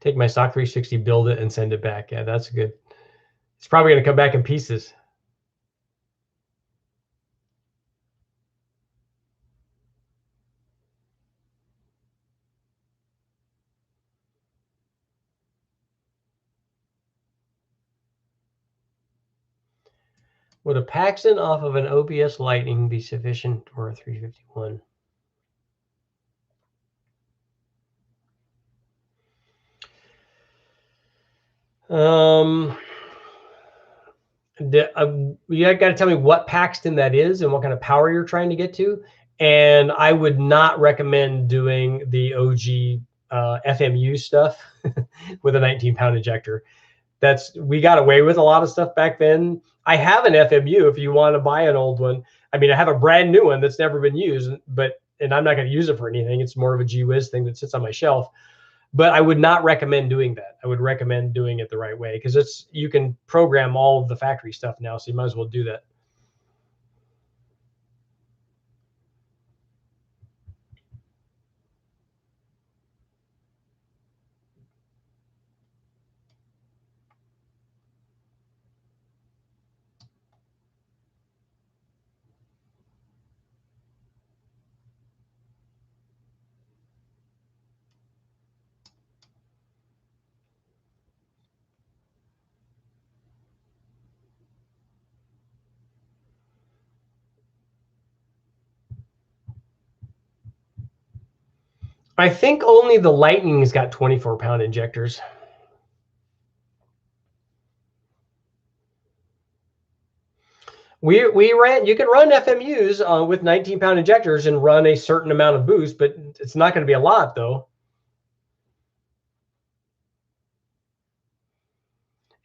Take my stock 360, build it, and send it back. Yeah, that's good. It's probably going to come back in pieces. Would a Paxton off of an OBS Lightning be sufficient for a 351? You got to tell me what Paxton that is and what kind of power you're trying to get to. And I would not recommend doing the OG FMU stuff with a 19-pound injector. We got away with a lot of stuff back then. I have an FMU if you want to buy an old one. I mean, I have a brand new one that's never been used, and I'm not going to use it for anything. It's more of a gee whiz thing that sits on my shelf. But I would not recommend doing that. I would recommend doing it the right way, because you can program all of the factory stuff now, so you might as well do that. I think only the Lightning's got 24-pound injectors. You can run FMUs with 19-pound injectors and run a certain amount of boost, but it's not going to be a lot, though.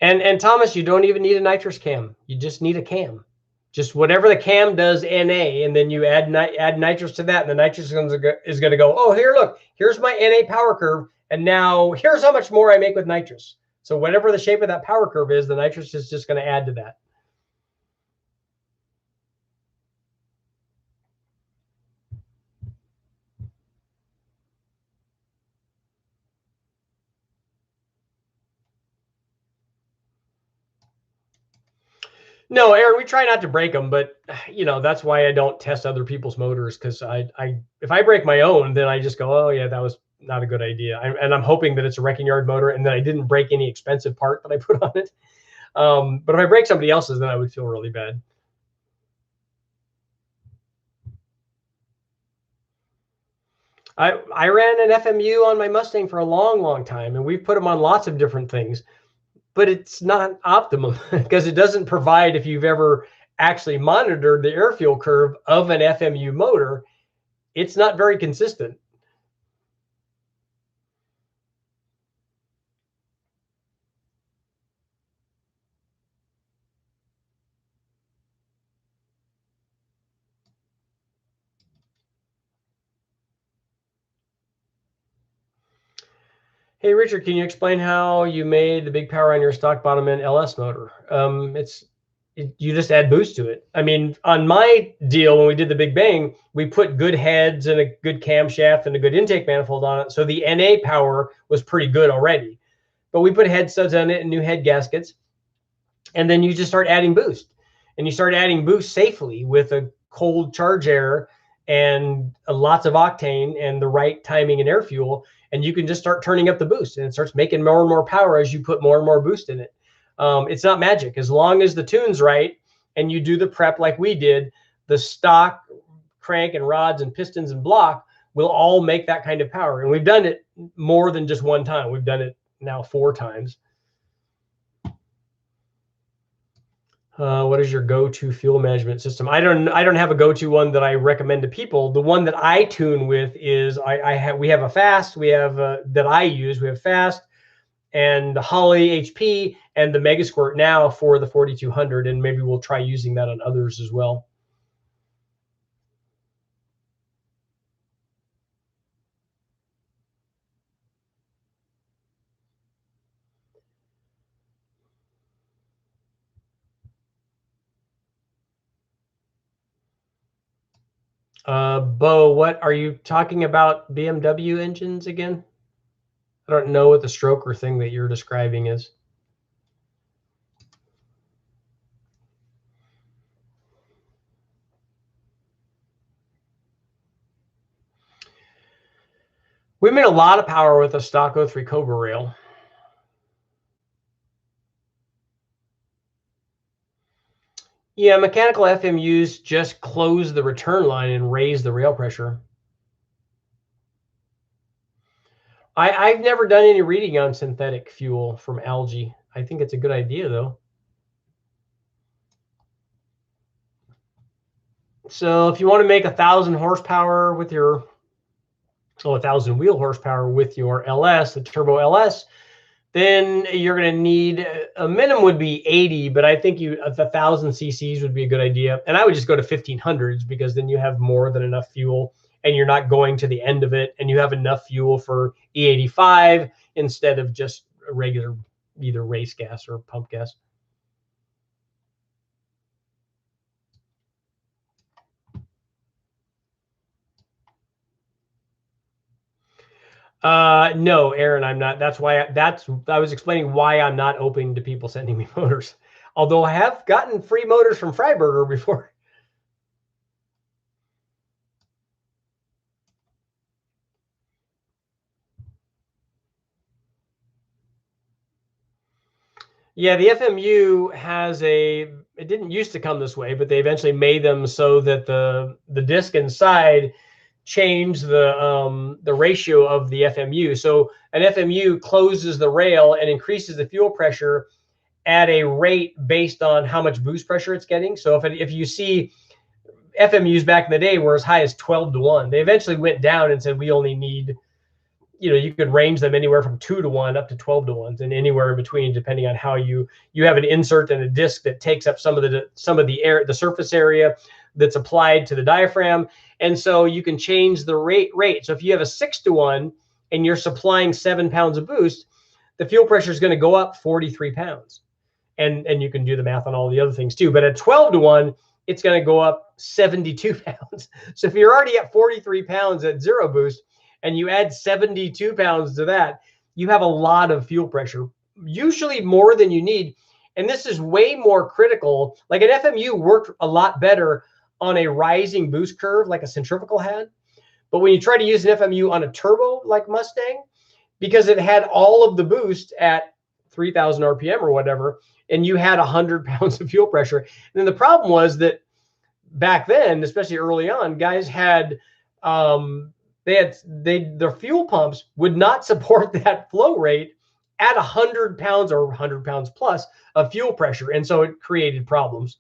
And Thomas, you don't even need a nitrous cam. You just need a cam. Just whatever the cam does NA, and then you add nitrous to that, and the nitrous is going to go, oh, here, look, here's my NA power curve, and now here's how much more I make with nitrous. So whatever the shape of that power curve is, the nitrous is just going to add to that. No, Aaron, we try not to break them, but that's why I don't test other people's motors, because if I break my own, then I just go, oh yeah, that was not a good idea. And I'm hoping that it's a wrecking yard motor and that I didn't break any expensive part that I put on it. But if I break somebody else's, then I would feel really bad. I ran an FMU on my Mustang for a long, long time, and we've put them on lots of different things, but it's not optimum because it doesn't provide, if you've ever actually monitored the air fuel curve of an FMU motor, it's not very consistent. Hey, Richard, can you explain how you made the big power on your stock bottom end LS motor? You just add boost to it. I mean, on my deal, when we did the Big Bang, we put good heads and a good camshaft and a good intake manifold on it. So the NA power was pretty good already. But we put head studs on it and new head gaskets. And then you just start adding boost. And you start adding boost safely with a cold charge air and lots of octane and the right timing and air fuel. And you can just start turning up the boost, and it starts making more and more power as you put more and more boost in it. It's not magic. As long as the tune's right and you do the prep like we did, the stock crank and rods and pistons and block will all make that kind of power. And we've done it more than just one time. We've done it now 4 times. What is your go-to fuel management system? I don't have a go-to one that I recommend to people. The one that I tune with is we have a fast. We have that I use. We have fast and the Holly HP and the Mega Squirt now for the 4200, and maybe we'll try using that on others as well. Bo, what are you talking about? BMW engines again? I don't know what the stroker thing that you're describing is. We made a lot of power with a stock 03 Cobra rail. Yeah, mechanical FMUs just close the return line and raise the rail pressure. I've never done any reading on synthetic fuel from algae. I think it's a good idea, though. So if you want to make 1,000 horsepower with your, 1,000 wheel horsepower with your LS, the turbo LS, then you're going to need a minimum would be 80, but I think 1,000 cc's would be a good idea. And I would just go to 1,500s because then you have more than enough fuel and you're not going to the end of it, and you have enough fuel for E85 instead of just a regular either race gas or pump gas. No, Aaron, I'm not. That's why I was explaining why I'm not open to people sending me motors. Although I have gotten free motors from Freiburger before. Yeah, the FMU has it didn't used to come this way, but they eventually made them so that the disc inside changed the ratio of the FMU. So an FMU closes the rail and increases the fuel pressure at a rate based on how much boost pressure it's getting. So if you see FMUs back in the day were as high as 12-1, they eventually went down and said we only need, you could range them anywhere from 2-1 up to 12-1s, and anywhere in between, depending on how you have an insert and a disc that takes up some of the air, the surface area that's applied to the diaphragm. And so you can change the rate. So if you have a 6-1 and you're supplying 7 pounds of boost, the fuel pressure is going to go up 43 pounds. And you can do the math on all the other things too. But at 12-1, it's going to go up 72 pounds. So if you're already at 43 pounds at zero boost, and you add 72 pounds to that, you have a lot of fuel pressure, usually more than you need. And this is way more critical. Like an FMU worked a lot better on a rising boost curve like a centrifugal had. But when you try to use an FMU on a turbo like Mustang, because it had all of the boost at 3,000 RPM or whatever, and you had 100 pounds of fuel pressure. And then the problem was that back then, especially early on, guys had their fuel pumps would not support that flow rate at 100 pounds or 100 pounds plus of fuel pressure. And so it created problems.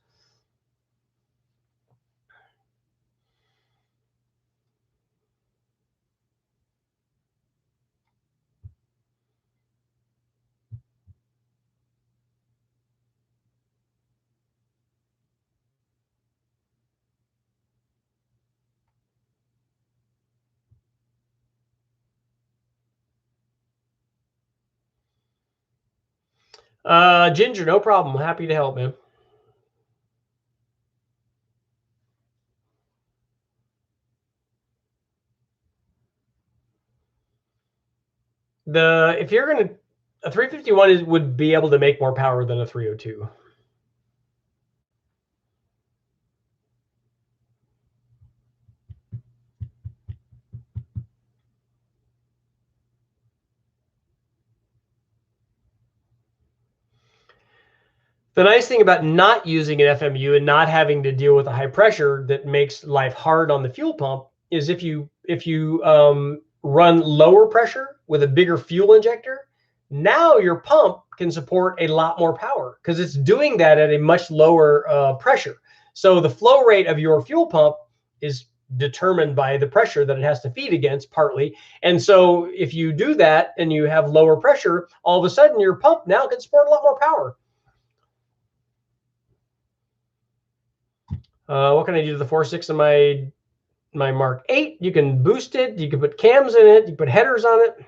Ginger, no problem. Happy to help, man. If you're going to, a 351 would be able to make more power than a 302. The nice thing about not using an FMU and not having to deal with the high pressure that makes life hard on the fuel pump is if you run lower pressure with a bigger fuel injector, now your pump can support a lot more power because it's doing that at a much lower pressure. So the flow rate of your fuel pump is determined by the pressure that it has to feed against partly. And so if you do that and you have lower pressure, all of a sudden your pump now can support a lot more power. What can I do to the 4.6 of my Mark 8? You can boost it. You can put cams in it. You can put headers on it.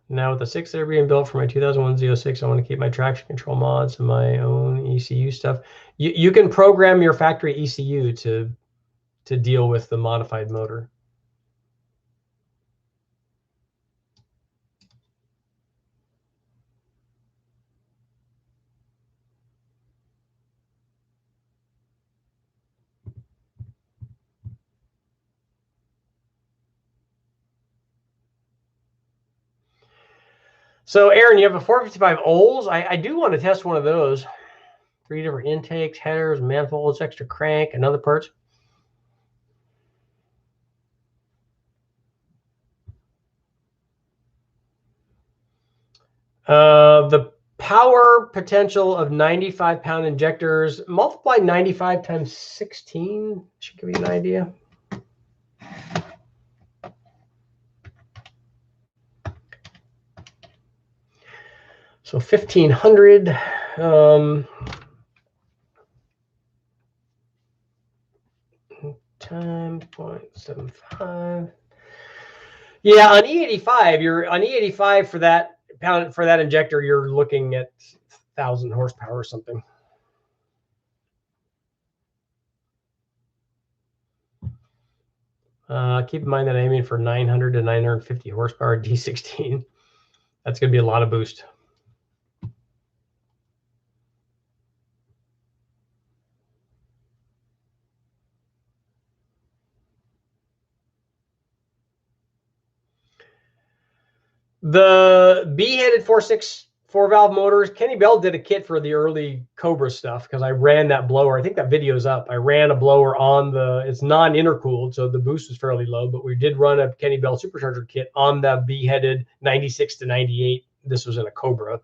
Now with the 6 that are being built for my 2001 Z06, I want to keep my traction control mods and my own ECU stuff. You can program your factory ECU to deal with the modified motor. So Aaron, you have a 455 Olds. I do want to test one of those. 3 different intakes, headers, manifolds, extra crank, and other parts. The power potential of 95-pound injectors, multiply 95 times 16, should give you an idea. So 1,500. Times 0.75. Yeah, on E85, you're on E85 for that injector, you're looking at 1,000 horsepower or something. Keep in mind that I'm aiming for 900 to 950 horsepower D16. That's going to be a lot of boost. The B-headed 4.6 4-valve motors, Kenny Bell did a kit for the early Cobra stuff because I ran that blower. I think that video's up. I ran a blower on it's non-intercooled, so the boost was fairly low, but we did run a Kenny Bell supercharger kit on the B-headed 96 to 98. This was in a Cobra.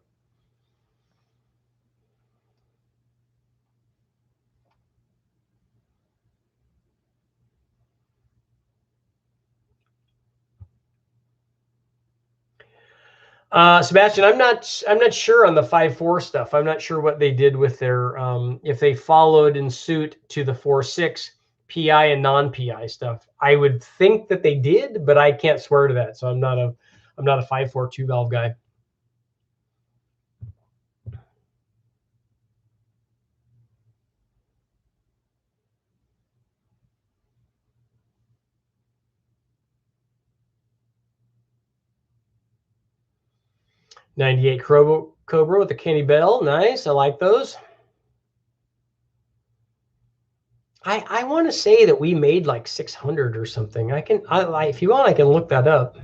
Sebastian, I'm not sure on the 5.4 stuff. I'm not sure what they did with their if they followed in suit to the 4.6 PI and non-PI stuff. I would think that they did, but I can't swear to that. So I'm not a 5.4 2-valve guy. '98 Cobra with the Kenny Bell. Nice. I like those. I want to say that we made like 600 or something. If you want, I can look that up.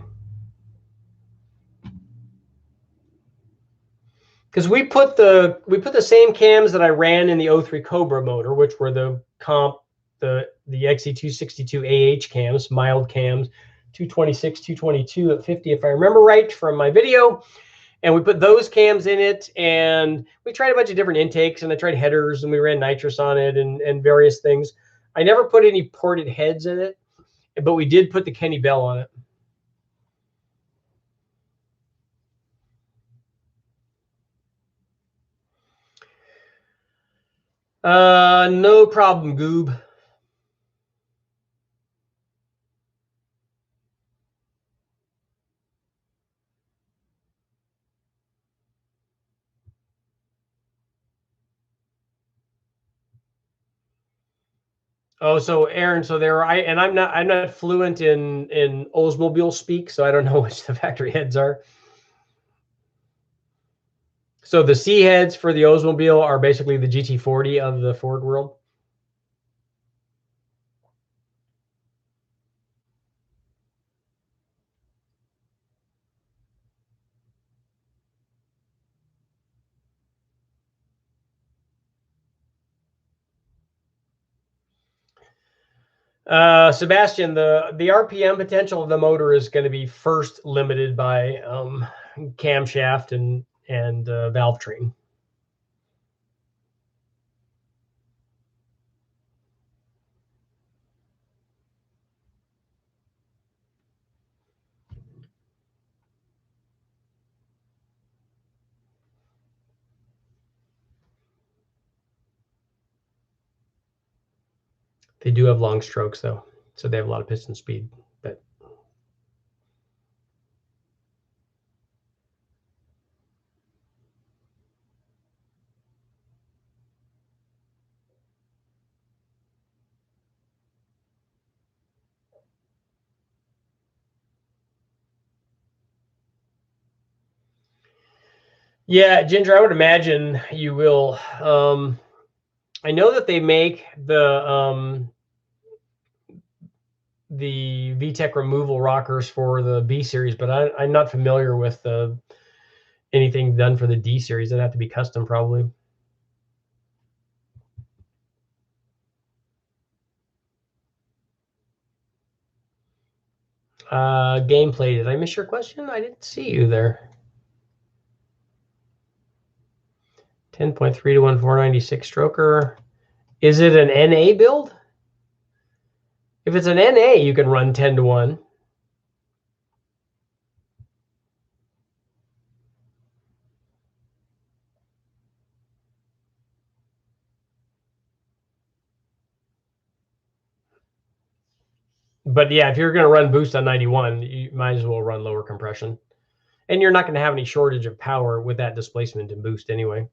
Because we put the same cams that I ran in the 03 Cobra motor, which were the XE262 AH cams, mild cams, 226, 222 at 50, if I remember right from my video. And we put those cams in it, and we tried a bunch of different intakes, and I tried headers, and we ran nitrous on it and various things. I never put any ported heads in it, but we did put the Kenny Bell on it. No problem, Goob. Oh, so Aaron, so I'm not fluent in Oldsmobile speak, so I don't know which the factory heads are. So the C heads for the Oldsmobile are basically the GT40 of the Ford world. Sebastian, the RPM potential of the motor is going to be first limited by camshaft and valve train. They do have long strokes though, so they have a lot of piston speed. But yeah, Ginger, I would imagine you will. I know that they make the VTEC removal rockers for the B series, but I'm not familiar with anything done for the D series. It'd have to be custom probably. Gameplay, did I miss your question? I didn't see you there. 10.3 to 1 496 stroker. Is it an NA build? If it's an NA, you can run 10 to 1. But yeah, if you're going to run boost on 91, you might as well run lower compression. And you're not going to have any shortage of power with that displacement and boost anyway.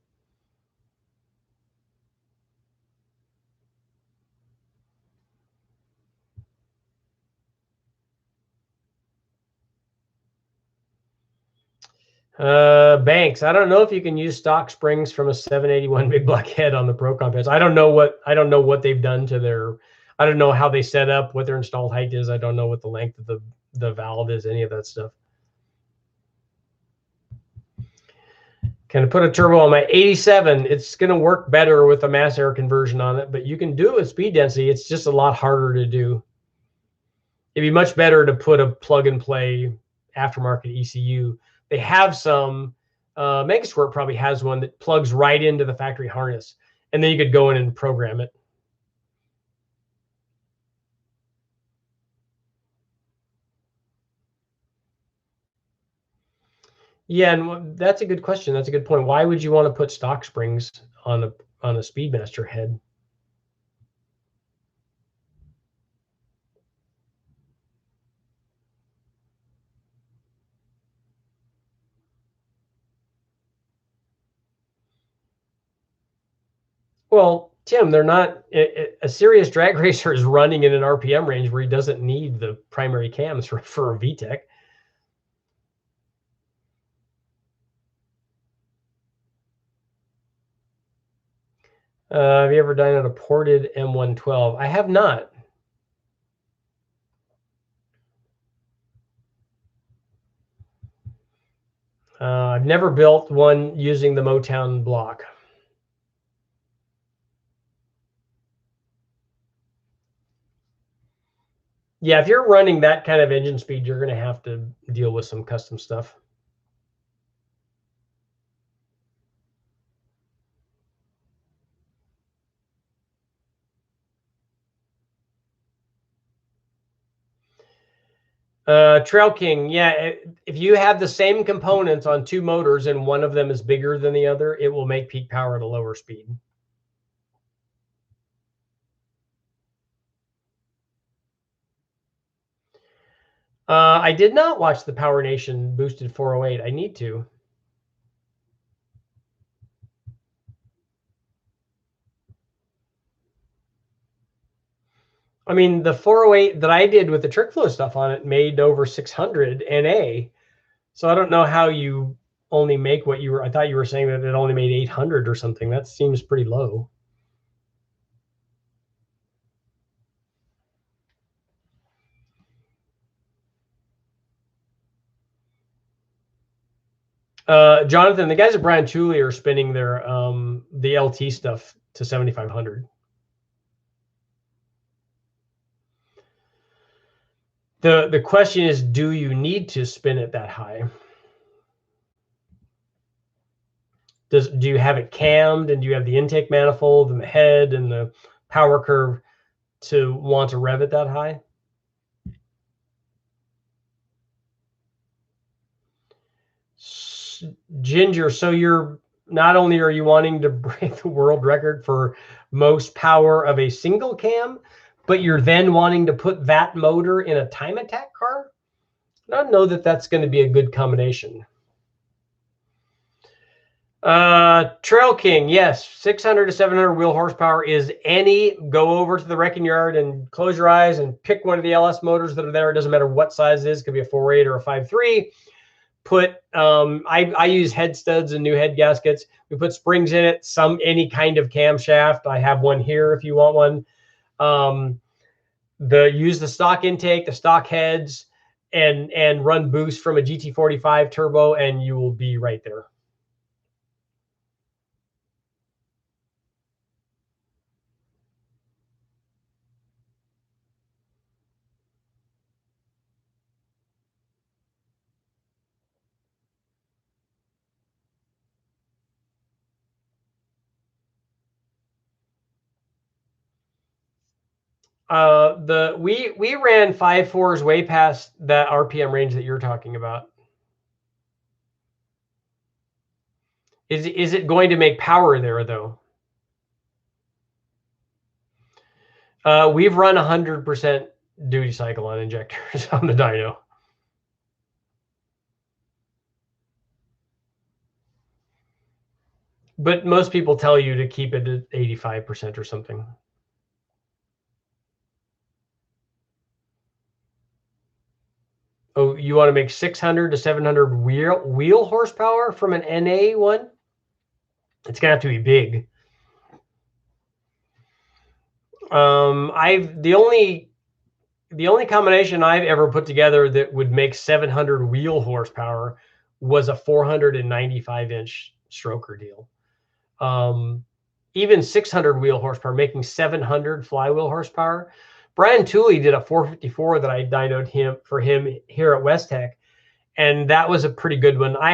Banks. I don't know if you can use stock springs from a 781 big block head on the Pro Compass. I don't know what they've done to their. I don't know how they set up, what their installed height is. I don't know what the length of the valve is, any of that stuff. Can I put a turbo on my 87? It's going to work better with a mass air conversion on it, but you can do it with speed density. It's just a lot harder to do. It'd be much better to put a plug and play aftermarket ECU. They have some. Megasquirt probably has one that plugs right into the factory harness, and then you could go in and program it. Yeah, and that's a good question. That's a good point. Why would you want to put stock springs on a Speedmaster head? Well, Tim, they're not. A serious drag racer is running in an RPM range where he doesn't need the primary cams for a VTEC. Have you ever done at a ported M112? I have not. I've never built one using the Motown block. Yeah, if you're running that kind of engine speed, you're going to have to deal with some custom stuff. Trail King, yeah, if you have the same components on two motors and one of them is bigger than the other, it will make peak power at a lower speed. I did not watch the Power Nation boosted 408. I need to. I mean, the 408 that I did with the trick flow stuff on it made over 600 NA. So I don't know how you only make what you were. I thought you were saying that it only made 800 or something. That seems pretty low. Jonathan, the guys at Brian Chuli are spinning their the LT stuff to 7,500. The question is, do you need to spin it that high? Do you have it cammed, and do you have the intake manifold and the head and the power curve to want to rev it that high? Ginger, so you're not only are you wanting to break the world record for most power of a single cam, but you're then wanting to put that motor in a time attack car? I don't know that that's going to be a good combination. Trail King, yes, 600 to 700 wheel horsepower is any. Go over to the wrecking yard and close your eyes and pick one of the LS motors that are there. It doesn't matter what size it is. It could be a 4.8 or a 5.3. Put I use head studs and new head gaskets. We put springs in it, any kind of camshaft. I have one here if you want one. Use the stock intake, the stock heads, and run boost from a GT45 turbo, and you will be right there. We ran 5.4s way past that RPM range that you're talking about. Is it going to make power there though? We've run 100% duty cycle on injectors on the dyno. But most people tell you to keep it at 85% or something. Oh, you want to make 600 to 700 wheel horsepower from an NA one? It's gonna have to be big. The only combination I've ever put together that would make 700 wheel horsepower was a 495-inch stroker deal. Even 600 wheel horsepower, making 700 flywheel horsepower. Brian Tooley did a 454 that I dynoed for him here at West Tech, and that was a pretty good one. I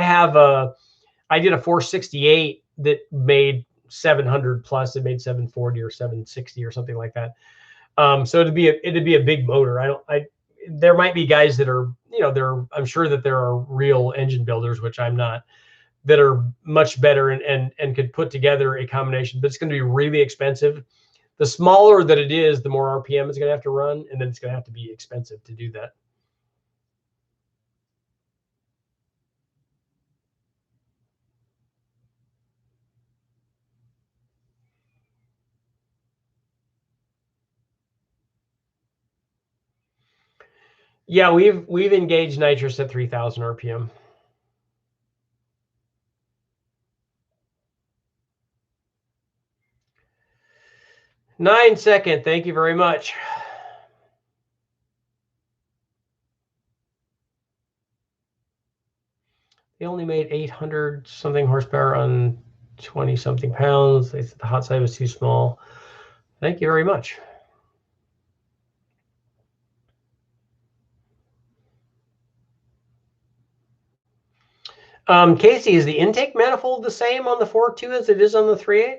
did a 468 that made 700 plus. It made 740 or 760 or something like that. So it'd be a big motor. There might be guys that are, I'm sure that there are real engine builders, which I'm not, that are much better and could put together a combination, but it's going to be really expensive. The smaller that it is, the more RPM it's going to have to run, and then it's going to have to be expensive to do that. Yeah, we've engaged nitrous at 3,000 RPM. Second, thank you very much. They only made 800 something horsepower on 20 something pounds. They said the hot side was too small. Thank you very much. Casey, is the intake manifold the same on the 4.2 as it is on the 3.8?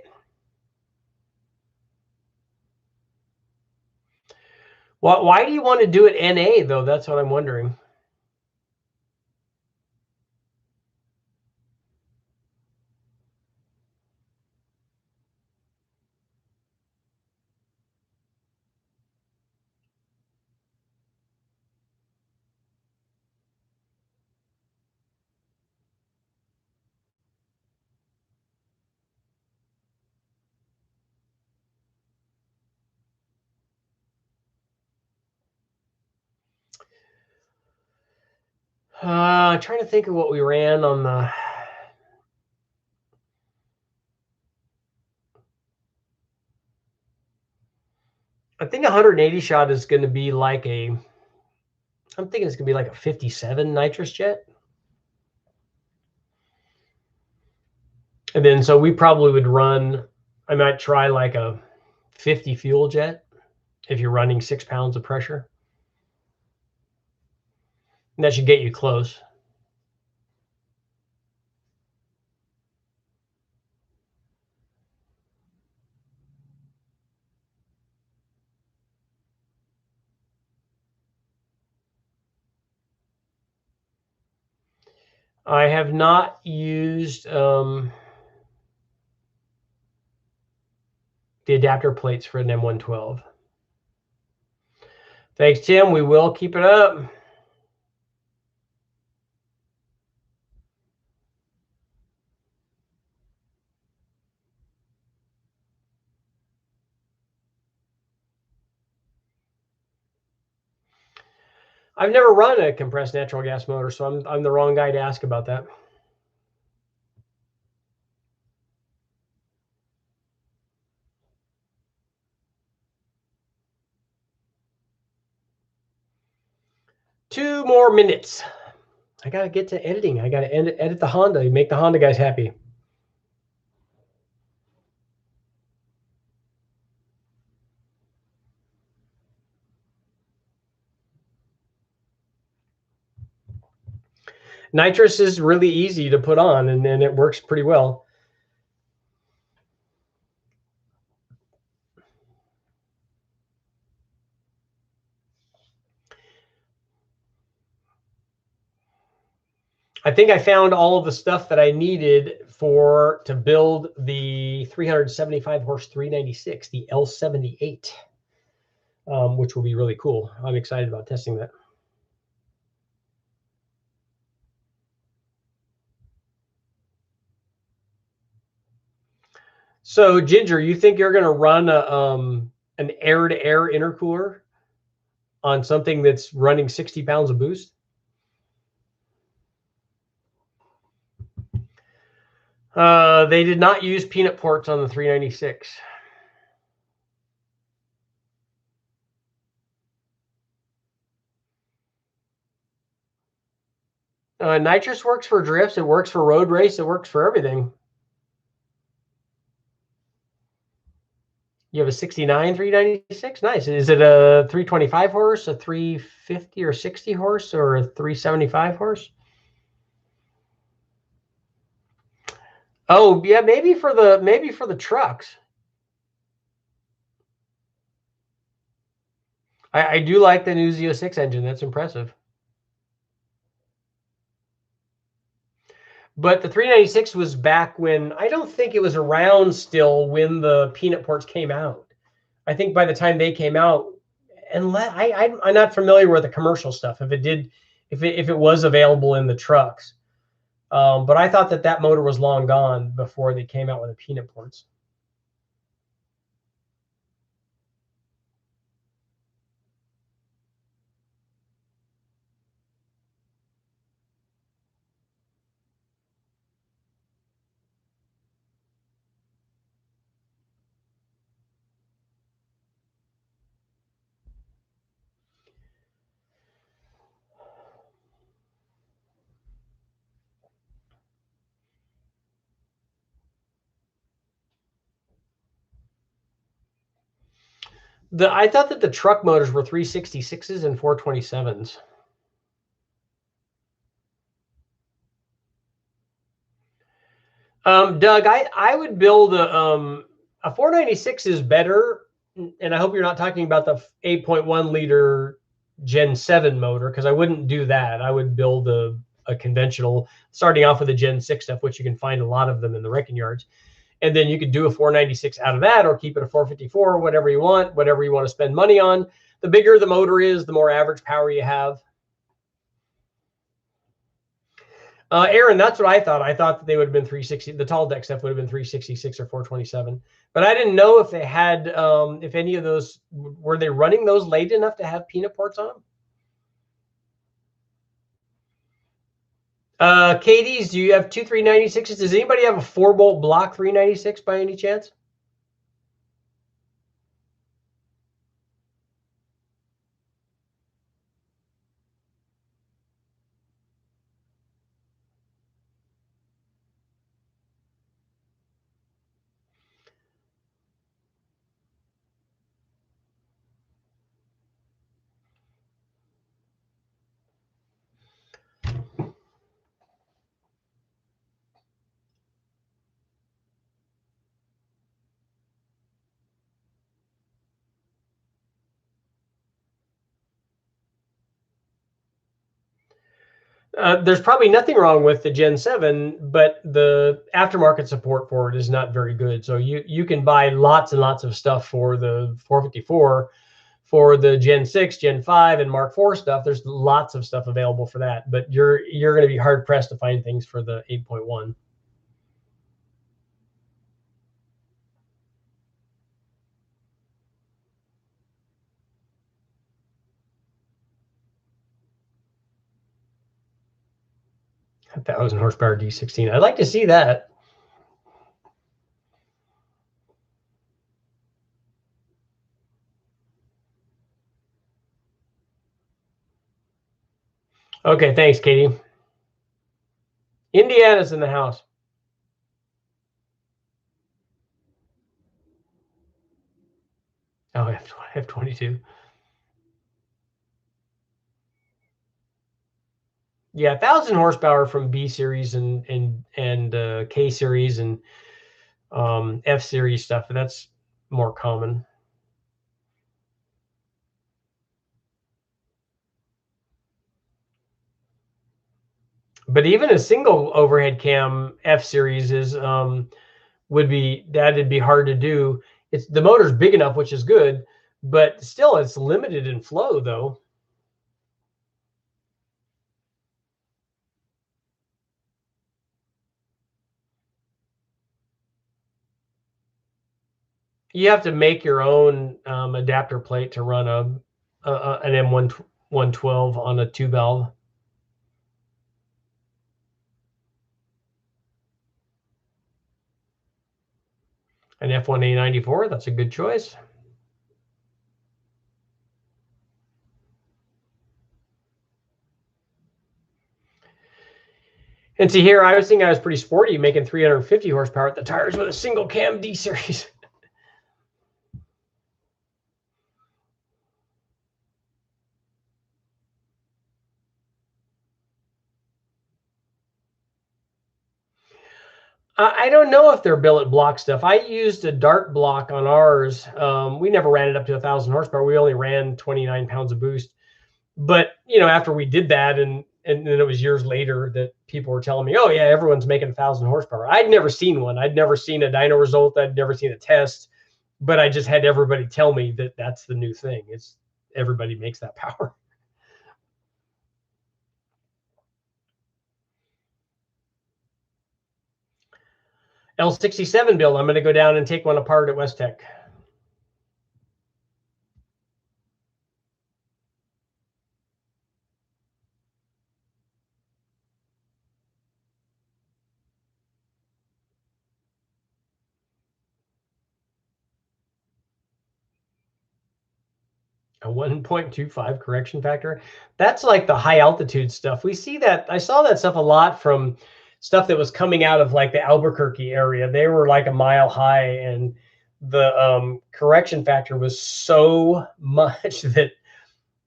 Why do you want to do it NA though? That's what I'm wondering. Trying to think of what we ran on the. I think 180 shot is going to be like I'm thinking it's going to be like a 57 nitrous jet. And then so we probably would run, I might try like a 50 fuel jet if you're running 6 pounds of pressure. And that should get you close. I have not used the adapter plates for an M112. Thanks, Tim. We will keep it up. I've never run a compressed natural gas motor, so I'm the wrong guy to ask about that. Two more minutes. I got to get to editing. I got to edit the Honda, make the Honda guys happy. Nitrous is really easy to put on, and it works pretty well. I think I found all of the stuff that I needed to build the 375 horse 396, the L78, which will be really cool. I'm excited about testing that. So, Ginger, you think you're going to run an air-to-air intercooler on something that's running 60 pounds of boost? They did not use peanut ports on the 396. Nitrous works for drifts. It works for road race. It works for everything. You have a 69 396? Nice. Is it a 325 horse, a 350 or 60 horse, or a 375 horse? Oh, yeah, maybe for the trucks. I do like the new Z06 engine. That's impressive. But the 396 was back when, I don't think it was around still when the peanut ports came out. I think by the time they came out, and I'm not familiar with the commercial stuff. If it was available in the trucks, but I thought that motor was long gone before they came out with the peanut ports. I thought that the truck motors were 366s and 427s. Doug, I would build a 496 is better, and I hope you're not talking about the 8.1 liter Gen 7 motor, because I wouldn't do that. I would build a conventional, starting off with a Gen 6 stuff, which you can find a lot of them in the wrecking yards. And then you could do a 496 out of that, or keep it a 454, whatever you want to spend money on. The bigger the motor is, the more average power you have. Aaron, that's what I thought. I thought that they would have been 360. The tall deck stuff would have been 366 or 427. But I didn't know if they had, if any of those, were they running those late enough to have peanut ports on them? Katie's, do you have two 396s? Does anybody have a 4-bolt block 396 by any chance? There's probably nothing wrong with the Gen 7, but the aftermarket support for it is not very good. So you can buy lots and lots of stuff for the 454. For the Gen 6, Gen 5, and Mark IV stuff, there's lots of stuff available for that. But you're going to be hard pressed to find things for the 8.1. A 1,000 horsepower D16. I'd like to see that. Okay, thanks, Katie. Indiana's in the house. Oh, F22. Yeah, 1,000 horsepower from B series and K series and F series stuff. That's more common. But even a single overhead cam F series is that'd be hard to do. It's the motor's big enough, which is good, but still it's limited in flow though. You have to make your own adapter plate to run an M112 on a 2-valve. An F1A94, that's a good choice. And see here, I was thinking I was pretty sporty, making 350 horsepower at the tires with a single cam D series. I don't know if they're billet block stuff. I used a dart block on ours. We never ran it up to 1,000 horsepower. We only ran 29 pounds of boost. But after we did that, and then it was years later that people were telling me, "Oh yeah, everyone's making 1,000 horsepower." I'd never seen one. I'd never seen a dyno result. I'd never seen a test. But I just had everybody tell me that that's the new thing. It's everybody makes that power. L67 build. I'm going to go down and take one apart at West Tech. A 1.25 correction factor. That's like the high altitude stuff. We see that. I saw that stuff a lot from stuff that was coming out of like the Albuquerque area. They were like a mile high, and the correction factor was so much that,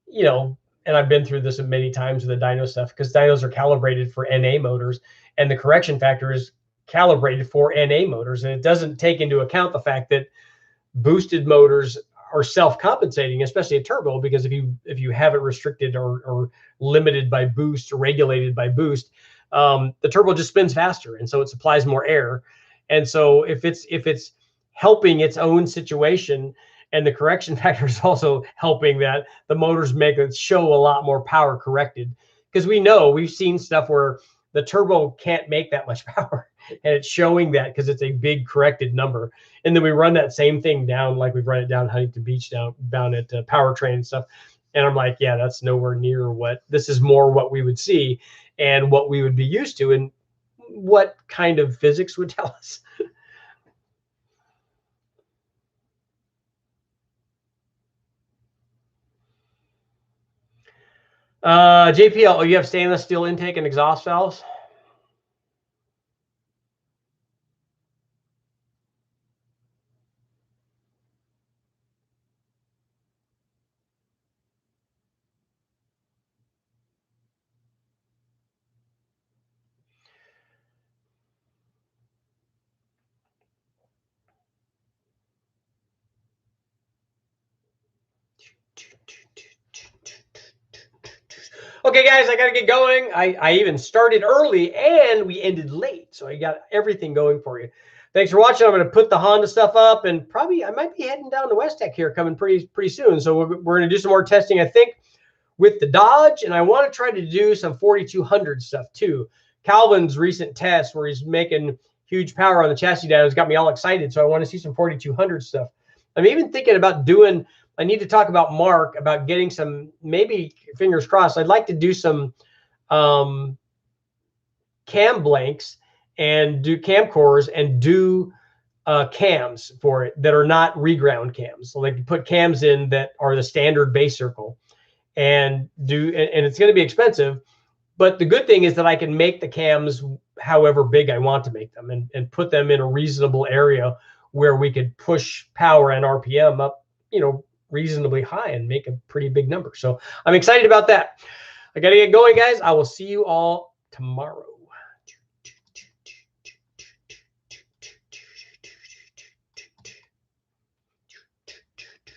and I've been through this many times with the dyno stuff, because dynos are calibrated for NA motors, and the correction factor is calibrated for NA motors, and it doesn't take into account the fact that boosted motors are self-compensating, especially a turbo, because if you have it restricted or limited by boost or regulated by boost, the turbo just spins faster, and so it supplies more air. And so if it's helping its own situation, and the correction factor is also helping that, the motors make it show a lot more power corrected, because we've seen stuff where the turbo can't make that much power, and it's showing that because it's a big corrected number. And then we run that same thing down, like we've run it down Huntington Beach, down at Powertrain and stuff. And I'm like, yeah, that's nowhere near this is more what we would see and what we would be used to, and what kind of physics would tell us. JPL, oh, you have stainless steel intake and exhaust valves? Okay, guys, I got to get going. I even started early and we ended late, so I got everything going for you. Thanks for watching. I'm going to put the Honda stuff up, and probably I might be heading down to West Tech here coming pretty soon. So we're going to do some more testing, I think, with the Dodge, and I want to try to do some 4200 stuff too. Calvin's recent test where he's making huge power on the chassis down has got me all excited, so I want to see some 4200 stuff. I'm even thinking about doing, I need to talk about Mark about getting some, maybe fingers crossed, I'd like to do some cam blanks and do cam cores and do cams for it that are not reground cams. So like you put cams in that are the standard base circle, and it's going to be expensive. But the good thing is that I can make the cams however big I want to make them, and put them in a reasonable area where we could push power and RPM up, reasonably high and make a pretty big number. So I'm excited about that. I got to get going, guys. I will see you all tomorrow.